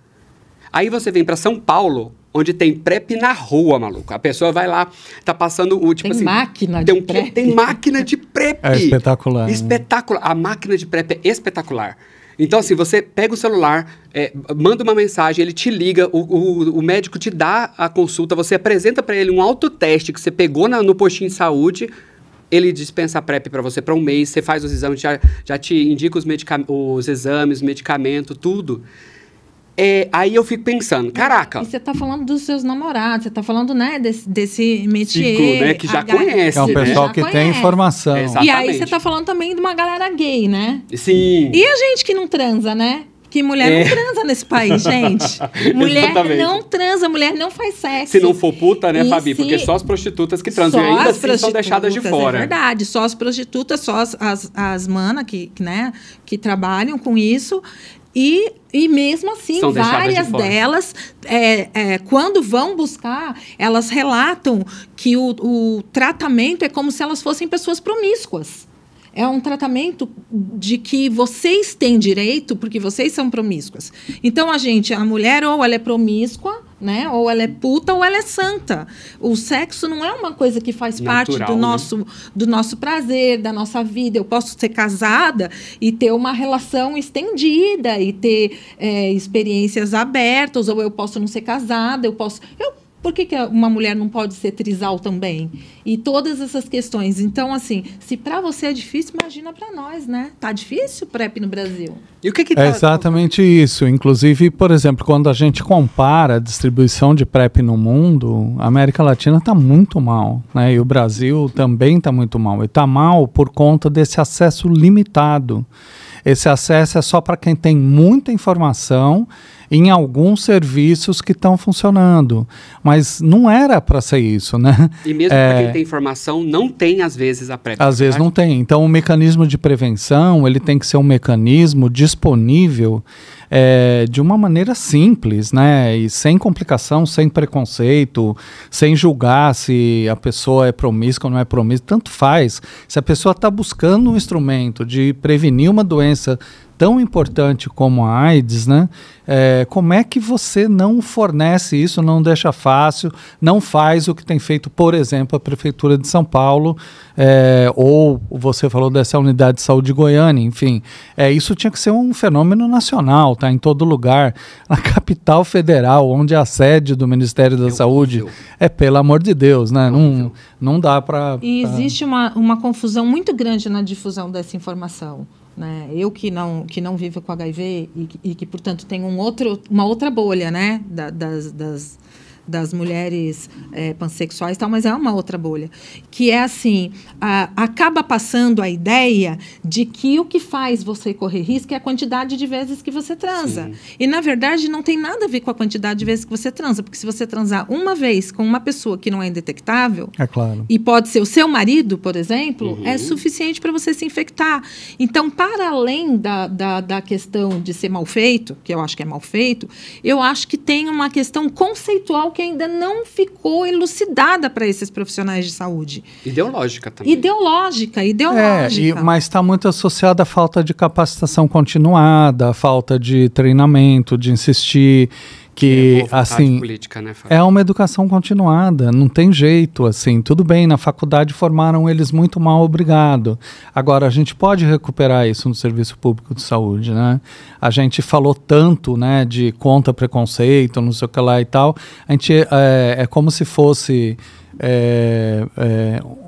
Aí você vem para São Paulo, onde tem PrEP na rua, maluco. A pessoa vai lá, tá passando o tipo tem assim... máquina de PrEP. Tem máquina de PrEP. É espetacular. Espetacular. A máquina de PrEP é espetacular. Então, assim, você pega o celular, manda uma mensagem, ele te liga, o médico te dá a consulta, você apresenta para ele um autoteste que você pegou no postinho de saúde, ele dispensa a PrEP para você para um mês, você faz os exames, já te indica os exames, medicamento, tudo. Aí eu fico pensando, caraca... E você está falando dos seus namorados, você está falando, né, desse métier... Ciclo, né, que já conhece, é um pessoal né? que tem informação. E aí você está falando também de uma galera gay, né? Sim. E a gente que não transa, né? Que mulher não transa nesse país, gente. Mulher não transa, mulher não faz sexo. Se não for puta, né, Fabi? Porque só as prostitutas que transam, e ainda assim são deixadas de fora. É verdade, só as prostitutas, só as manas que trabalham com isso. E mesmo assim, várias delas, quando vão buscar, elas relatam que o tratamento é como se elas fossem pessoas promíscuas. É um tratamento de que vocês têm direito porque vocês são promíscuas. Então, a mulher ou ela é promíscua, né? Ou ela é puta ou ela é santa. O sexo não é uma coisa que faz parte do nosso prazer, da nossa vida. Eu posso ser casada e ter uma relação estendida e ter experiências abertas, ou eu posso não ser casada, por que uma mulher não pode ser trisal também? E todas essas questões. Então, assim, se para você é difícil, imagina para nós, né? Tá difícil o PrEP no Brasil. E o que tá... É exatamente isso. Inclusive, por exemplo, quando a gente compara a distribuição de PrEP no mundo, a América Latina está muito mal, né? E o Brasil também está muito mal. E está mal por conta desse acesso limitado. Esse acesso é só para quem tem muita informação em alguns serviços que estão funcionando. Mas não era para ser isso, né? E mesmo para quem tem informação, não tem, às vezes, a PrEP. Às vezes não tem. Então, o mecanismo de prevenção, ele tem que ser um mecanismo disponível de uma maneira simples, né? E sem complicação, sem preconceito, sem julgar se a pessoa é promíscua ou não é promíscua. Tanto faz. Se a pessoa está buscando um instrumento de prevenir uma doença tão importante como a AIDS, né? Como é que você não fornece isso, não deixa fácil, não faz o que tem feito, por exemplo, a Prefeitura de São Paulo, ou você falou dessa unidade de saúde de Goiânia, enfim. Isso tinha que ser um fenômeno nacional, tá? Em todo lugar. Na capital federal, onde é a sede do Ministério da Saúde, pelo amor de Deus, né? Não dá para... E existe uma confusão muito grande na difusão dessa informação. Né? Eu que não vivo com HIV e que, portanto, tenho uma outra bolha, né? das mulheres pansexuais e tal, mas é uma outra bolha, que é assim, acaba passando a ideia de que o que faz você correr risco é a quantidade de vezes que você transa. Sim. E, na verdade, não tem nada a ver com a quantidade de vezes que você transa, porque se você transar uma vez com uma pessoa que não é indetectável, é claro, e pode ser o seu marido, por exemplo, é suficiente para você se infectar. Então, para além da questão de ser mal feito, que eu acho que é mal feito, eu acho que tem uma questão conceitual que ainda não ficou elucidada para esses profissionais de saúde. Ideológica também. Ideológica. Mas está muito associada à falta de capacitação continuada, à falta de treinamento, de insistir que, assim, política, né, Fábio? É uma educação continuada, não tem jeito, assim, tudo bem, na faculdade formaram eles muito mal, obrigado. Agora, a gente pode recuperar isso no serviço público de saúde, né? A gente falou tanto, né, de contra preconceito, não sei o que lá e tal, a gente, é como se fosse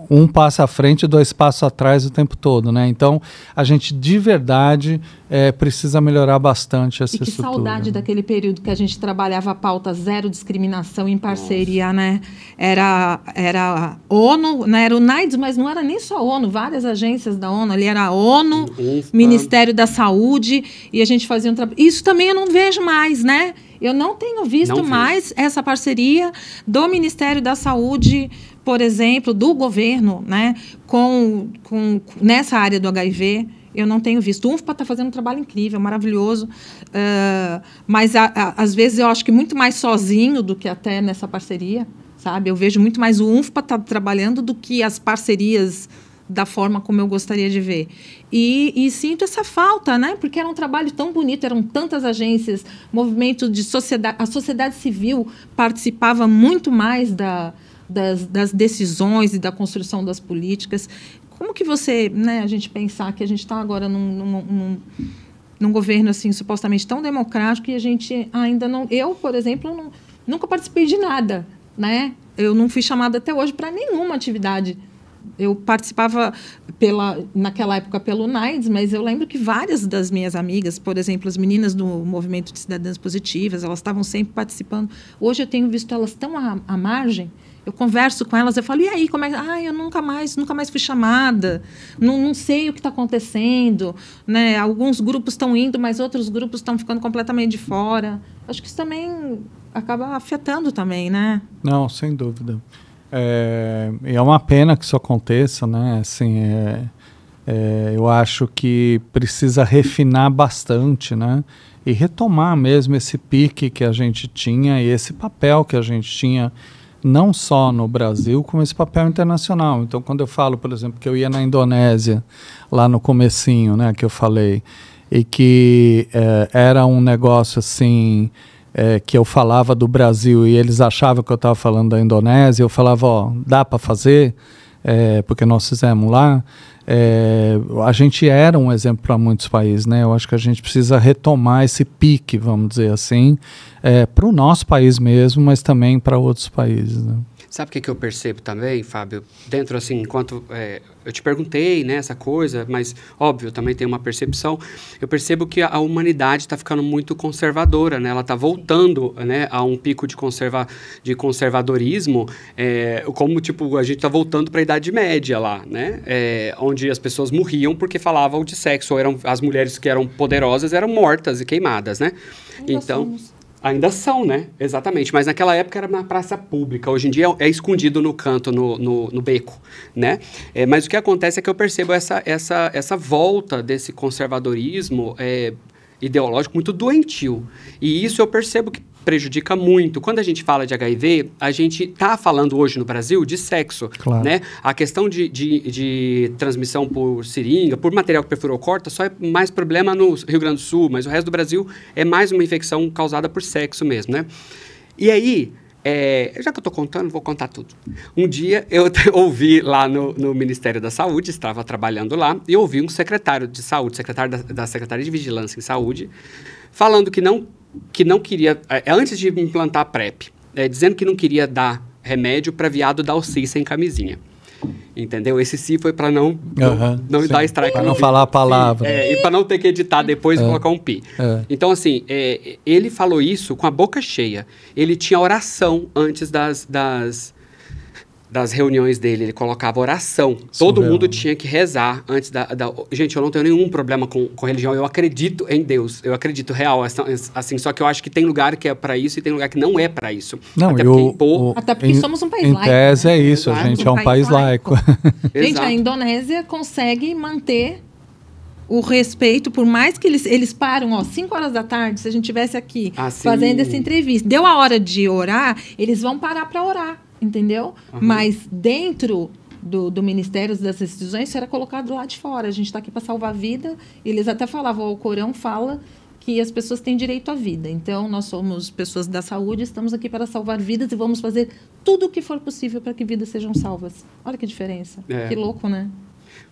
um passo à frente e 2 passos atrás o tempo todo, né? Então, a gente de verdade precisa melhorar bastante essa estrutura. Que saudade daquele período que a gente trabalhava a pauta zero discriminação em parceria, né? Era ONU, né? Era o NAIDS, mas não era nem só a ONU, várias agências da ONU, ali era a ONU, Ministério da Saúde, e a gente fazia um trabalho. Isso também eu não vejo mais, né? Eu não tenho visto mais essa parceria do Ministério da Saúde, por exemplo, do governo, né, nessa área do HIV. Eu não tenho visto. O UNFPA está fazendo um trabalho incrível, maravilhoso, mas às vezes eu acho que muito mais sozinho do que até nessa parceria, sabe? Eu vejo muito mais o UNFPA trabalhando do que as parcerias da forma como eu gostaria de ver. E sinto essa falta, né? Porque era um trabalho tão bonito, eram tantas agências, movimento de sociedade, a sociedade civil participava muito mais das decisões e da construção das políticas. Como que você, né, a gente pensar que a gente está agora num governo assim, supostamente tão democrático e a gente ainda não... Eu, por exemplo, nunca participei de nada, né? Eu não fui chamada até hoje para nenhuma atividade. Eu participava, naquela época, pelo NAIDS, mas eu lembro que várias das minhas amigas, por exemplo, as meninas do Movimento de Cidadãs Positivas, elas estavam sempre participando. Hoje eu tenho visto elas tão à margem. Eu converso com elas, eu falo, e aí, como é? Eu nunca mais fui chamada, não sei o que está acontecendo, né? Alguns grupos estão indo, mas outros grupos estão ficando completamente de fora. Acho que isso também acaba afetando também, né? Não, sem dúvida. É uma pena que isso aconteça, né? Assim, eu acho que precisa refinar bastante, né? E retomar mesmo esse pique que a gente tinha e esse papel que a gente tinha, não só no Brasil, como esse papel internacional. Então, quando eu falo, por exemplo, que eu ia na Indonésia, lá no comecinho, né, que eu falei, e que era um negócio assim... que eu falava do Brasil e eles achavam que eu estava falando da Indonésia, eu falava, dá para fazer, porque nós fizemos lá. A gente era um exemplo para muitos países, né? Eu acho que a gente precisa retomar esse pique, vamos dizer assim, para o nosso país mesmo, mas também para outros países, né? Sabe o que eu percebo também, Fábio? Dentro, assim, enquanto eu te perguntei, né, essa coisa, mas, óbvio, eu também tenho uma percepção. Eu percebo que a humanidade está ficando muito conservadora, né? Ela está voltando, né, a um pico de conservadorismo, como, tipo, a gente está voltando para a Idade Média lá, né? Onde as pessoas morriam porque falavam de sexo, ou as mulheres que eram poderosas eram mortas e queimadas, né? Ainda são, né? Exatamente. Mas naquela época era uma praça pública. Hoje em dia é escondido no canto, no beco, né? Mas o que acontece é que eu percebo essa volta desse conservadorismo ideológico muito doentio. E isso eu percebo que prejudica muito. Quando a gente fala de HIV, a gente está falando hoje no Brasil de sexo, claro, né? A questão de transmissão por seringa, por material que perfurou corta, só é mais problema no Rio Grande do Sul, mas o resto do Brasil é mais uma infecção causada por sexo mesmo, né? E aí, já que eu estou contando, vou contar tudo. Um dia eu ouvi lá no Ministério da Saúde, estava trabalhando lá, e ouvi um secretário de saúde, secretário da Secretaria de Vigilância em Saúde, falando que não queria, antes de implantar a PrEP, dizendo que não queria dar remédio para viado dar o cis sem camisinha. Entendeu? Esse se foi para não dar strike. Para não falar a palavra. E para não ter que editar depois e colocar um pi. Então, assim, ele falou isso com a boca cheia. Ele tinha oração antes das reuniões dele, ele colocava oração. Todo mundo tinha que rezar antes Gente, eu não tenho nenhum problema com religião, eu acredito em Deus, eu acredito real, assim, só que eu acho que tem lugar que é para isso e tem lugar que não é para isso. Não, até porque somos um país laico. Em tese é isso, a gente é um país laico. Gente, a Indonésia consegue manter o respeito, por mais que eles param, 5 horas da tarde, se a gente estivesse aqui fazendo essa entrevista, deu a hora de orar, eles vão parar para orar. Entendeu? Mas dentro do Ministério das Decisões, isso era colocado lá de fora. A gente está aqui para salvar a vida. Eles até falavam, o Corão fala que as pessoas têm direito à vida. Então, nós somos pessoas da saúde, estamos aqui para salvar vidas e vamos fazer tudo o que for possível para que vidas sejam salvas. Olha que diferença. Que louco, né?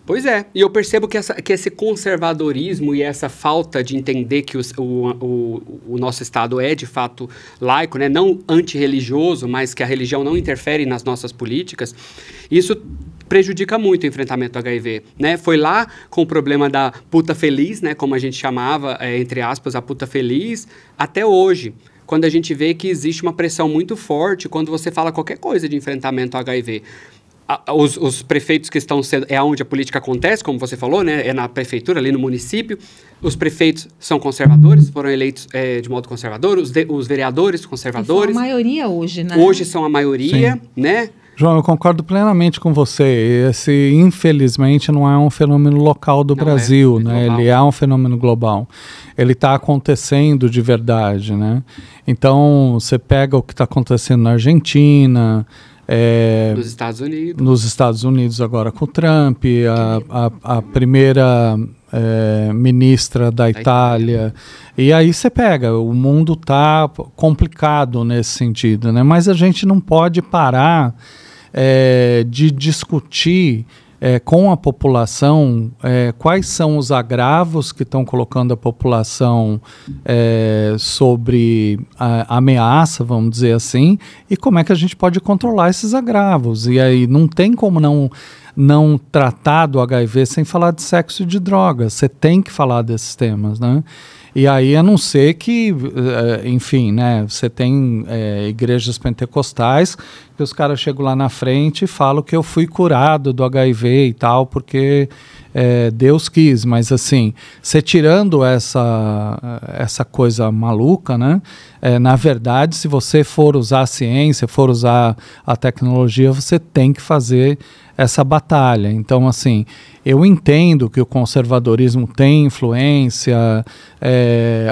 Pois é, e eu percebo que esse conservadorismo e essa falta de entender que o nosso Estado é, de fato, laico, né? Não antirreligioso, mas que a religião não interfere nas nossas políticas, isso prejudica muito o enfrentamento do HIV, né? Foi lá com o problema da puta feliz, né? Como a gente chamava, entre aspas, a puta feliz, até hoje, quando a gente vê que existe uma pressão muito forte quando você fala qualquer coisa de enfrentamento ao HIV. Os prefeitos que estão sendo... É onde a política acontece, como você falou, né? É na prefeitura, ali no município. Os prefeitos são conservadores, foram eleitos de modo conservador. Os vereadores conservadores. São a maioria hoje, né? Hoje são a maioria, sim, né? João, eu concordo plenamente com você. Esse, infelizmente, não é um fenômeno local do Brasil, né? Ele é um fenômeno global. Ele está acontecendo de verdade, né? Então, você pega o que está acontecendo na Argentina... Nos Estados Unidos. Nos Estados Unidos agora com o Trump, a primeira ministra da Itália. E aí você pega, o mundo está complicado nesse sentido, né? Mas a gente não pode parar de discutir com a população quais são os agravos que estão colocando a população sobre a ameaça, vamos dizer assim, e como é que a gente pode controlar esses agravos. E aí não tem como não tratar do HIV sem falar de sexo e de drogas. Você tem que falar desses temas, né? E aí, a não ser que, enfim, né, você tem igrejas pentecostais que os caras chegam lá na frente e falam que eu fui curado do HIV e tal, porque Deus quis. Mas, assim, você tirando essa coisa maluca, né, na verdade, se você for usar a ciência, for usar a tecnologia, você tem que fazer essa batalha. Então, assim, eu entendo que o conservadorismo tem influência,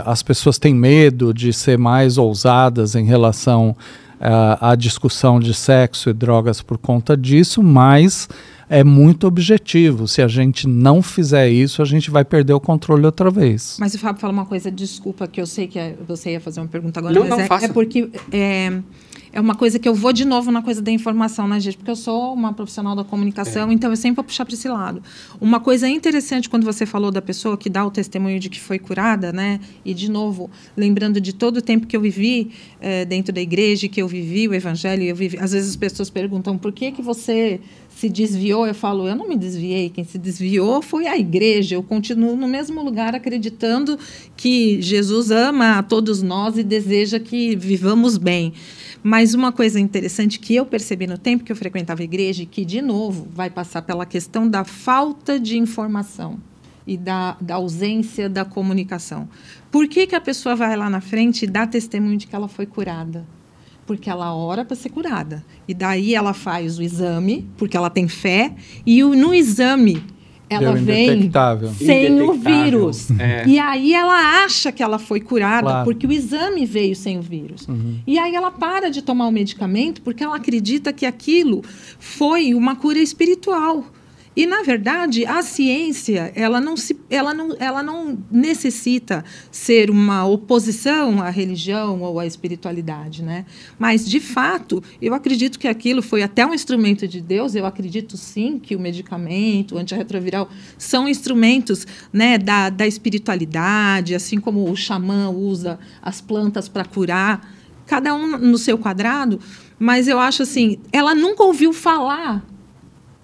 as pessoas têm medo de ser mais ousadas em relação à discussão de sexo e drogas por conta disso, mas é muito objetivo. Se a gente não fizer isso, a gente vai perder o controle outra vez. Mas o Fábio fala uma coisa, desculpa, que eu sei que você ia fazer uma pergunta agora, não, mas é porque... É uma coisa que eu vou de novo na coisa da informação, né, gente? Porque eu sou uma profissional da comunicação, então eu sempre vou puxar para esse lado. Uma coisa interessante quando você falou da pessoa que dá o testemunho de que foi curada, né? E, de novo, lembrando de todo o tempo que eu vivi dentro da igreja, que eu vivi o evangelho, às vezes as pessoas perguntam, por que você se desviou? Eu falo, eu não me desviei, quem se desviou foi a igreja. Eu continuo no mesmo lugar acreditando que Jesus ama a todos nós e deseja que vivamos bem. Mas uma coisa interessante que eu percebi no tempo que eu frequentava a igreja, e que, de novo, vai passar pela questão da falta de informação e da ausência da comunicação. Por que a pessoa vai lá na frente e dá testemunho de que ela foi curada? Porque ela ora para ser curada. E daí ela faz o exame, porque ela tem fé, e no exame... ela vem sem o vírus. E aí ela acha que ela foi curada, porque o exame veio sem o vírus. E aí ela para de tomar o medicamento porque ela acredita que aquilo foi uma cura espiritual. E, na verdade, a ciência ela não necessita ser uma oposição à religião ou à espiritualidade, né? Mas, de fato, eu acredito que aquilo foi até um instrumento de Deus. Eu acredito, sim, que o medicamento, o antirretroviral, são instrumentos, né, da espiritualidade, assim como o xamã usa as plantas para curar, cada um no seu quadrado. Mas eu acho assim, ela nunca ouviu falar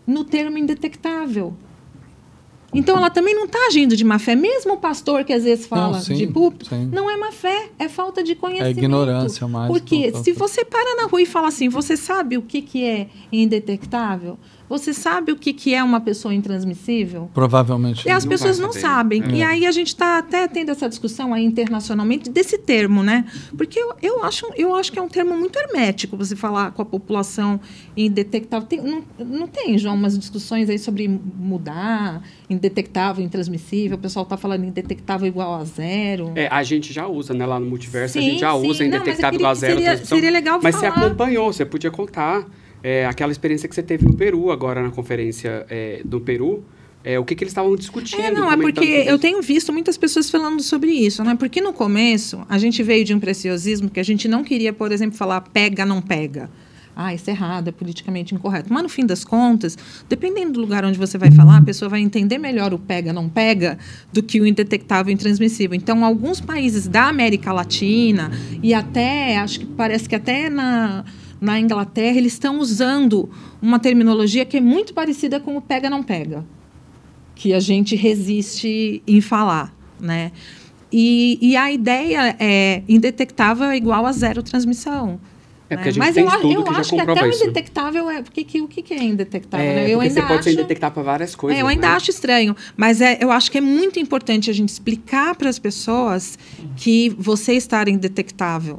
no termo indetectável. Então, ela também não está agindo de má fé. Mesmo o pastor que às vezes fala de púlpito, não é má fé, é falta de conhecimento. É ignorância mais. Porque se você para na rua e fala assim, você sabe o que é indetectável? Você sabe o que é uma pessoa intransmissível? Provavelmente. E as pessoas não sabem. E aí a gente está até tendo essa discussão aí internacionalmente desse termo, né? Porque eu acho que é um termo muito hermético você falar com a população indetectável. Não tem, João, umas discussões aí sobre mudar, indetectável, intransmissível. O pessoal está falando indetectável igual a zero. A gente já usa, né? Lá no Multiverso, a gente já usa indetectável igual a zero. Seria legal mas falar. Mas você acompanhou, você podia contar. Aquela experiência que você teve no Peru, agora na conferência do Peru, o que eles estavam discutindo. É porque eu tenho visto muitas pessoas falando sobre isso, né? Porque no começo, a gente veio de um preciosismo que a gente não queria, por exemplo, falar pega, não pega. Isso é errado, é politicamente incorreto. Mas, no fim das contas, dependendo do lugar onde você vai falar, a pessoa vai entender melhor o pega, não pega, do que o indetectável e intransmissível. Então, alguns países da América Latina, e até, parece que até na Inglaterra, eles estão usando uma terminologia que é muito parecida com o pega, não pega, que a gente resiste em falar, né? E a ideia é indetectável é igual a zero transmissão. Porque a gente tem estudo que já comprova isso. Eu acho que até o indetectável o que é indetectável? Né? Porque você pode ser indetectável para várias coisas. Eu ainda acho estranho, mas eu acho que é muito importante a gente explicar para as pessoas que você estar indetectável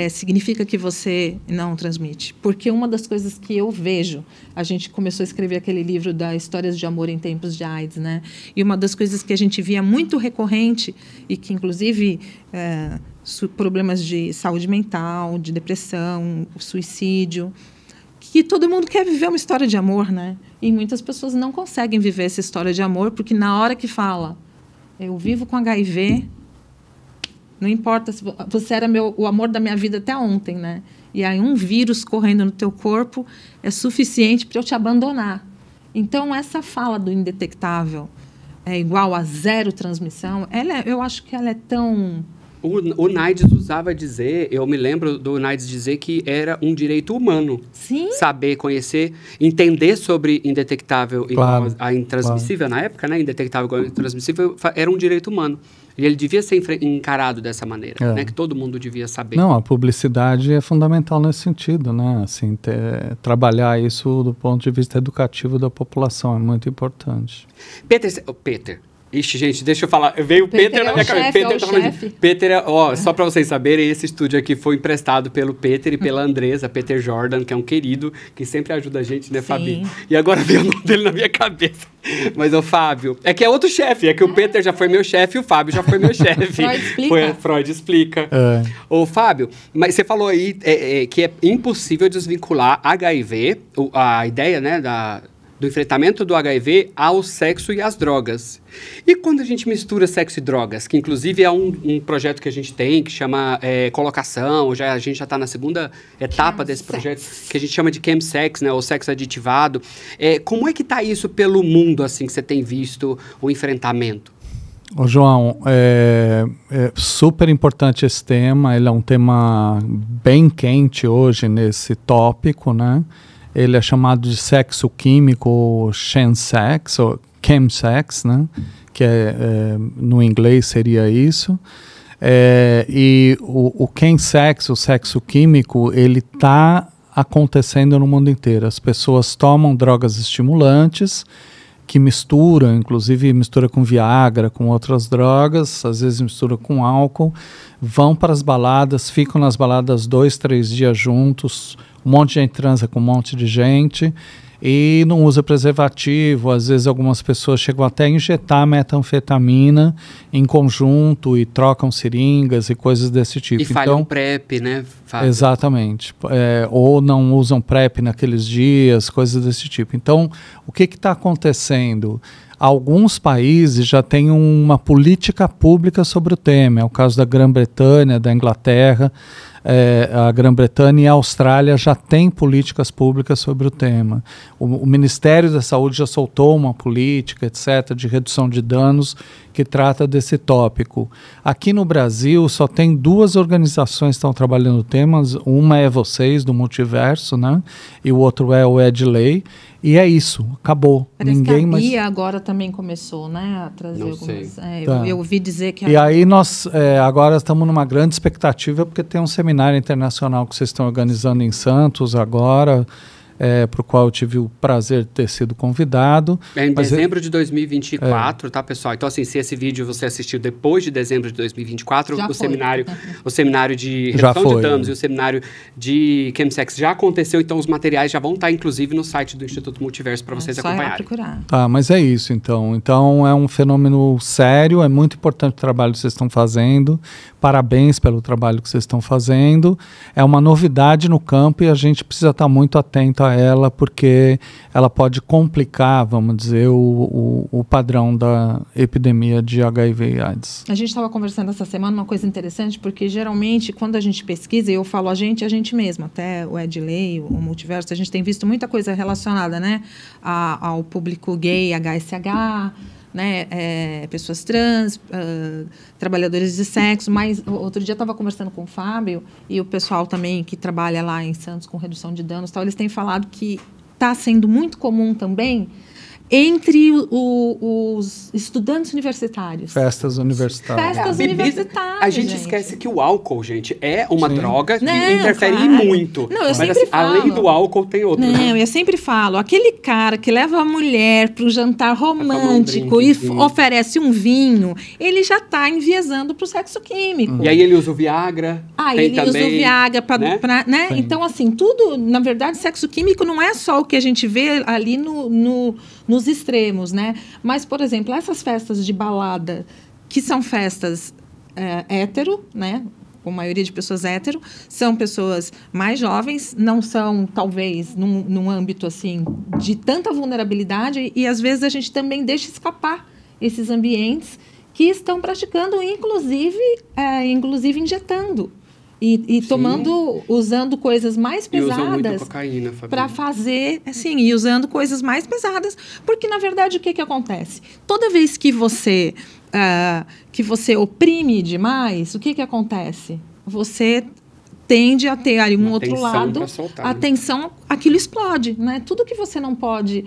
significa que você não transmite. Porque uma das coisas que eu vejo, a gente começou a escrever aquele livro da Histórias de Amor em Tempos de AIDS, né? E uma das coisas que a gente via muito recorrente, e que, inclusive, problemas de saúde mental, de depressão, suicídio, que todo mundo quer viver uma história de amor, né? E muitas pessoas não conseguem viver essa história de amor, porque na hora que fala, eu vivo com HIV... Não importa se você era o amor da minha vida até ontem, né? E aí um vírus correndo no teu corpo é suficiente para eu te abandonar. Então, essa fala do indetectável é igual a zero transmissão, eu acho que ela é tão... O Naides usava dizer, eu me lembro do Naides dizer que era um direito humano. Sim. Saber, conhecer, entender sobre indetectável igual a intransmissível na época, né? Indetectável igual a intransmissível, era um direito humano. E ele devia ser encarado dessa maneira, né? Que todo mundo devia saber. Não, a publicidade é fundamental nesse sentido, né? Assim, trabalhar isso do ponto de vista educativo da população é muito importante. Peter. Ixi, gente, deixa eu falar. Veio o Peter na minha cabeça. Peter, só para vocês saberem, esse estúdio aqui foi emprestado pelo Peter e pela Andresa, Peter Jordan, que é um querido, que sempre ajuda a gente, né, Fabi? E agora veio o nome dele na minha cabeça. Mas o Fábio, é outro chefe, é que o Peter já foi meu chefe e o Fábio já foi meu chefe. Freud explica. Ô, Fábio, mas você falou aí que é impossível desvincular HIV, a ideia, né, do enfrentamento do HIV ao sexo e às drogas. E quando a gente mistura sexo e drogas, que inclusive é um projeto que a gente tem, que chama Colocação, a gente já está na segunda etapa desse projeto, que a gente chama de chemsex, né, ou sexo aditivado. Como é que está isso pelo mundo, assim, que você tem visto o enfrentamento? Ô, João, é super importante esse tema, ele é um tema bem quente hoje nesse tópico, né? Ele é chamado de sexo químico, ou chemsex, ou chemsex, né? Que no inglês seria isso. E o chemsex, o sexo químico, ele está acontecendo no mundo inteiro. As pessoas tomam drogas estimulantes, que misturam, inclusive mistura com Viagra, com outras drogas, às vezes mistura com álcool, vão para as baladas, ficam nas baladas 2, 3 dias juntos, um monte de gente transa com um monte de gente e não usa preservativo. Às vezes algumas pessoas chegam até a injetar metanfetamina em conjunto e trocam seringas e coisas desse tipo. E falham PrEP, né, Fábio? Exatamente. Ou não usam PrEP naqueles dias, coisas desse tipo. Então, o que está acontecendo? Alguns países já têm uma política pública sobre o tema. É o caso da Grã-Bretanha, da Inglaterra. A Grã-Bretanha e a Austrália já têm políticas públicas sobre o tema. O Ministério da Saúde já soltou uma política, etc., de redução de danos que trata desse tópico. Aqui no Brasil só tem 2 organizações que estão trabalhando temas. Uma é vocês, do Multiverso, né? E o outro é o Edley. E é isso, acabou. Parece Ninguém que a mais... Bia agora também começou, né, a trazer Não algumas... sei. Tá. Eu ouvi dizer que... E aí nós agora estamos numa grande expectativa, porque tem um seminário internacional que vocês estão organizando em Santos agora, para o qual eu tive o prazer de ter sido convidado. É em Mas dezembro de 2024, tá, pessoal? Então, assim, se esse vídeo você assistiu depois de dezembro de 2024, Já o foi. seminário de Já redução de foi, danos e o seminário de chemsex já aconteceu, então os materiais já vão estar, inclusive, no site do Instituto Multiverso para vocês só ir lá acompanharem. procurar. Tá, mas é isso então. Então é um fenômeno sério, é muito importante o trabalho que vocês estão fazendo. Parabéns pelo trabalho que vocês estão fazendo. É uma novidade no campo e a gente precisa estar muito atento a ela, porque ela pode complicar, vamos dizer, o padrão da epidemia de HIV e AIDS. A gente estava conversando essa semana uma coisa interessante, porque geralmente quando a gente pesquisa, e eu falo a gente mesmo, até o Edley, o Multiverso, a gente tem visto muita coisa relacionada, né, ao público gay, HSH, né, pessoas trans, trabalhadores de sexo, mas outro dia eu estava conversando com o Fábio e o pessoal também que trabalha lá em Santos com redução de danos, tal, eles têm falado que está sendo muito comum também entre os estudantes universitários. Festas universitárias. Festas universitárias, A gente gente. esquece que o álcool, gente, é uma Sim. droga que Não, interfere claro. muito. Não, eu mas sempre assim, falo. além do álcool, tem outro. Não, eu sempre falo, aquele cara que leva a mulher para o jantar romântico um e drinkzinho. oferece um vinho, ele já está enviesando para o sexo químico. E aí ele usa o Viagra. Ah, tem ele usa também, o Viagra para... né? Né? Sim. Então, assim, tudo, na verdade, sexo químico não é só o que a gente vê ali nos extremos, né? Mas, por exemplo, essas festas de balada, que são festas hétero, né? Com a maioria de pessoas hétero, são pessoas mais jovens, não são, talvez, num âmbito, assim, de tanta vulnerabilidade, e, às vezes, a gente também deixa escapar esses ambientes que estão praticando, inclusive injetando. E tomando, usando coisas mais E usam muito pesadas cocaína, Fabi. para fazer, assim, e usando coisas mais pesadas, porque na verdade o que acontece? Toda vez que você oprime demais, o que acontece? Você tende a ter ali um outro lado, pra soltar, a né? tensão, aquilo explode, né? Tudo que você não pode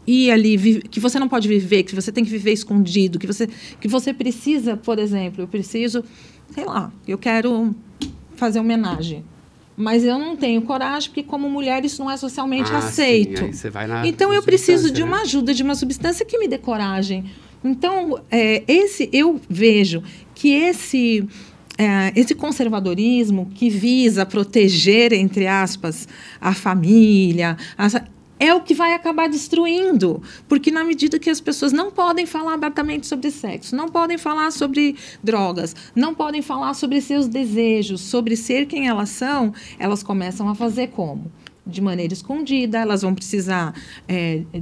ir ali, que você não pode viver, que você tem que viver escondido, que você precisa, por exemplo, eu preciso, sei lá, eu quero fazer homenagem, mas eu não tenho coragem, porque como mulher isso não é socialmente aceito. Sim, aí você vai na Então eu substância, preciso de né? uma ajuda, de uma substância que me dê coragem. Então, eu vejo que esse conservadorismo que visa proteger, entre aspas, a família, é o que vai acabar destruindo, porque na medida que as pessoas não podem falar abertamente sobre sexo, não podem falar sobre drogas, não podem falar sobre seus desejos, sobre ser quem elas são, elas começam a fazer como? De maneira escondida, elas vão precisar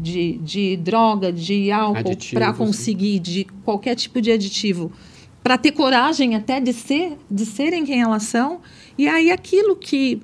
de droga, de álcool para conseguir, de qualquer tipo de aditivo, para ter coragem até de serem quem elas são, e aí aquilo que...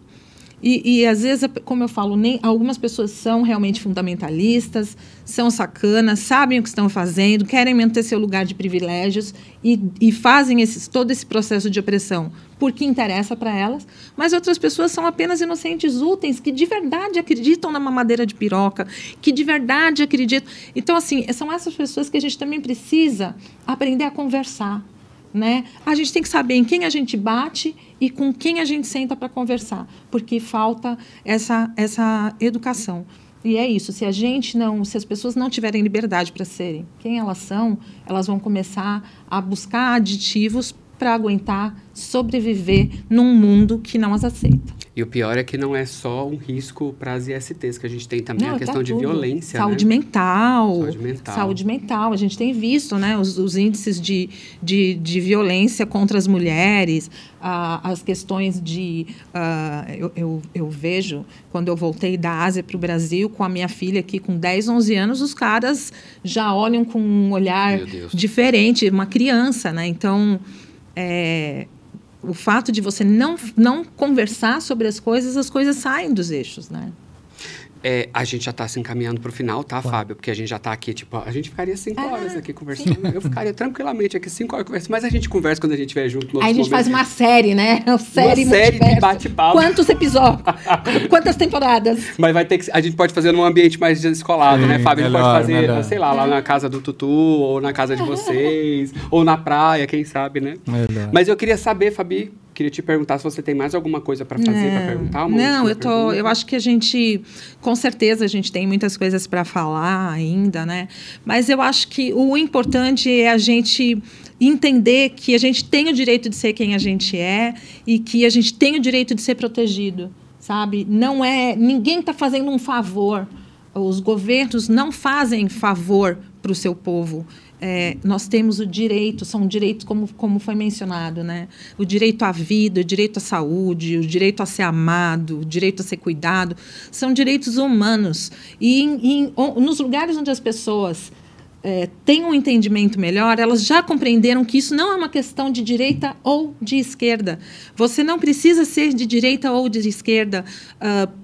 E às vezes, como eu falo, algumas pessoas são realmente fundamentalistas, são sacanas, sabem o que estão fazendo, querem manter seu lugar de privilégios e fazem todo esse processo de opressão porque interessa para elas, mas outras pessoas são apenas inocentes úteis que de verdade acreditam na mamadeira de piroca, que de verdade acreditam. Então, assim, são essas pessoas que a gente também precisa aprender a conversar. Né? A gente tem que saber em quem a gente bate e com quem a gente senta para conversar, porque falta essa educação. E é isso, se as pessoas não tiverem liberdade para serem quem elas são, elas vão começar a buscar aditivos para aguentar sobreviver num mundo que não as aceita. E o pior é que não é só um risco para as ISTs, que a gente tem também a questão de violência. Saúde, né? mental. Saúde mental. A gente tem visto, né, os índices de violência contra as mulheres, as questões de... eu vejo, quando eu voltei da Ásia para o Brasil, com a minha filha aqui com 10, 11 anos, os caras já olham com um olhar diferente, uma criança, né? Então... o fato de você não conversar sobre as coisas saem dos eixos, né? A gente já está se encaminhando para o final, tá, Fábio? Porque a gente já está aqui, tipo, a gente ficaria 5 horas aqui conversando. Sim. Eu ficaria tranquilamente aqui 5 horas conversando, mas a gente conversa quando a gente estiver junto. Aí a gente faz uma série, né? Uma série de bate-papo. Quantos episódios? Quantas temporadas? Mas vai ter que... A gente pode fazer num ambiente mais descolado, né, Fábio? A gente pode fazer, sei lá na casa do Tutu, ou na casa de vocês, ou na praia, quem sabe, né? Melhor. Mas eu queria saber, Fabi... Queria te perguntar se você tem mais alguma coisa para fazer, para perguntar. Não, eu acho que a gente, com certeza, a gente tem muitas coisas para falar ainda, né? Mas eu acho que o importante é a gente entender que a gente tem o direito de ser quem a gente é e que a gente tem o direito de ser protegido, sabe? Não é... Ninguém está fazendo um favor. Os governos não fazem favor para o seu povo. Nós temos o direito, são direitos como foi mencionado, né? O direito à vida, o direito à saúde, o direito a ser amado, o direito a ser cuidado, são direitos humanos. E nos lugares onde as pessoas têm um entendimento melhor, elas já compreenderam que isso não é uma questão de direita ou de esquerda. Você não precisa ser de direita ou de esquerda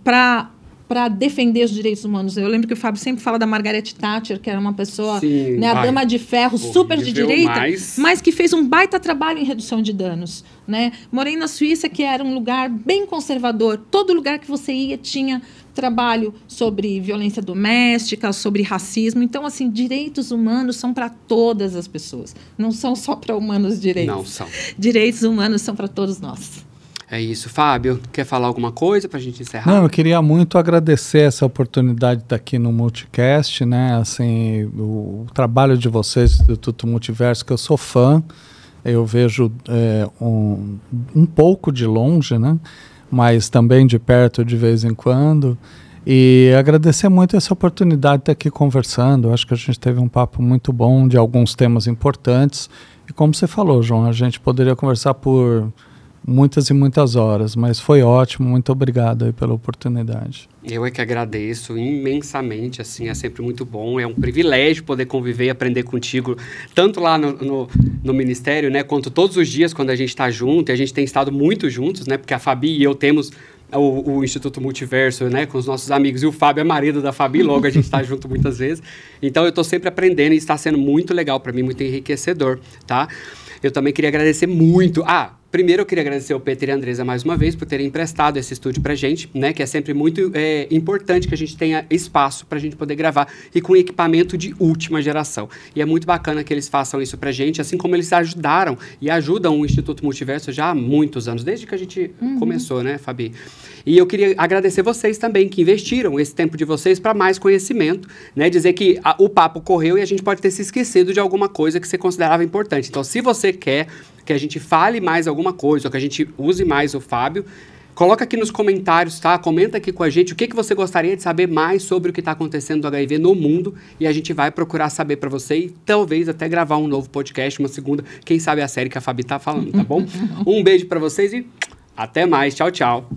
para defender os direitos humanos. Eu lembro que o Fábio sempre fala da Margaret Thatcher, que era uma pessoa, né, a dama de ferro, super de direita, mas que fez um baita trabalho em redução de danos, né? Morei na Suíça, que era um lugar bem conservador. Todo lugar que você ia tinha trabalho sobre violência doméstica, sobre racismo. Então, assim, direitos humanos são para todas as pessoas. Não são só para humanos direitos. Não são. Direitos humanos são para todos nós. É isso. Fábio, quer falar alguma coisa para a gente encerrar? Não, eu queria muito agradecer essa oportunidade de estar aqui no Multicast, né? Assim, o trabalho de vocês do Tutu Multiverso, que eu sou fã, eu vejo um pouco de longe, né? Mas também de perto de vez em quando. E agradecer muito essa oportunidade de estar aqui conversando. Eu acho que a gente teve um papo muito bom de alguns temas importantes. E como você falou, João, a gente poderia conversar por muitas e muitas horas, mas foi ótimo, muito obrigado aí pela oportunidade. Eu é que agradeço imensamente, assim, é sempre muito bom, é um privilégio poder conviver e aprender contigo, tanto lá no Ministério, né, quanto todos os dias quando a gente está junto, e a gente tem estado muito juntos, né, porque a Fabi e eu temos o Instituto Multiverso, né, com os nossos amigos, e o Fábio é marido da Fabi, logo a gente está junto muitas vezes, então eu estou sempre aprendendo e está sendo muito legal para mim, muito enriquecedor, tá? Eu também queria agradecer muito... Primeiro, eu queria agradecer ao Peter e a Andresa mais uma vez por terem emprestado esse estúdio pra gente, né? Que é sempre muito importante que a gente tenha espaço pra gente poder gravar e com equipamento de última geração. E é muito bacana que eles façam isso pra gente, assim como eles ajudaram e ajudam o Instituto Multiverso já há muitos anos, desde que a gente começou, né, Fabi? E eu queria agradecer vocês também, que investiram esse tempo de vocês para mais conhecimento, né? Dizer que o papo correu e a gente pode ter se esquecido de alguma coisa que você considerava importante. Então, se você quer que a gente fale mais alguma coisa, ou que a gente use mais o Fábio, coloca aqui nos comentários, tá? Comenta aqui com a gente o que você gostaria de saber mais sobre o que está acontecendo do HIV no mundo e a gente vai procurar saber para você e talvez até gravar um novo podcast, uma segunda, quem sabe a série que a Fabi tá falando, tá bom? Um beijo para vocês e até mais. Tchau, tchau.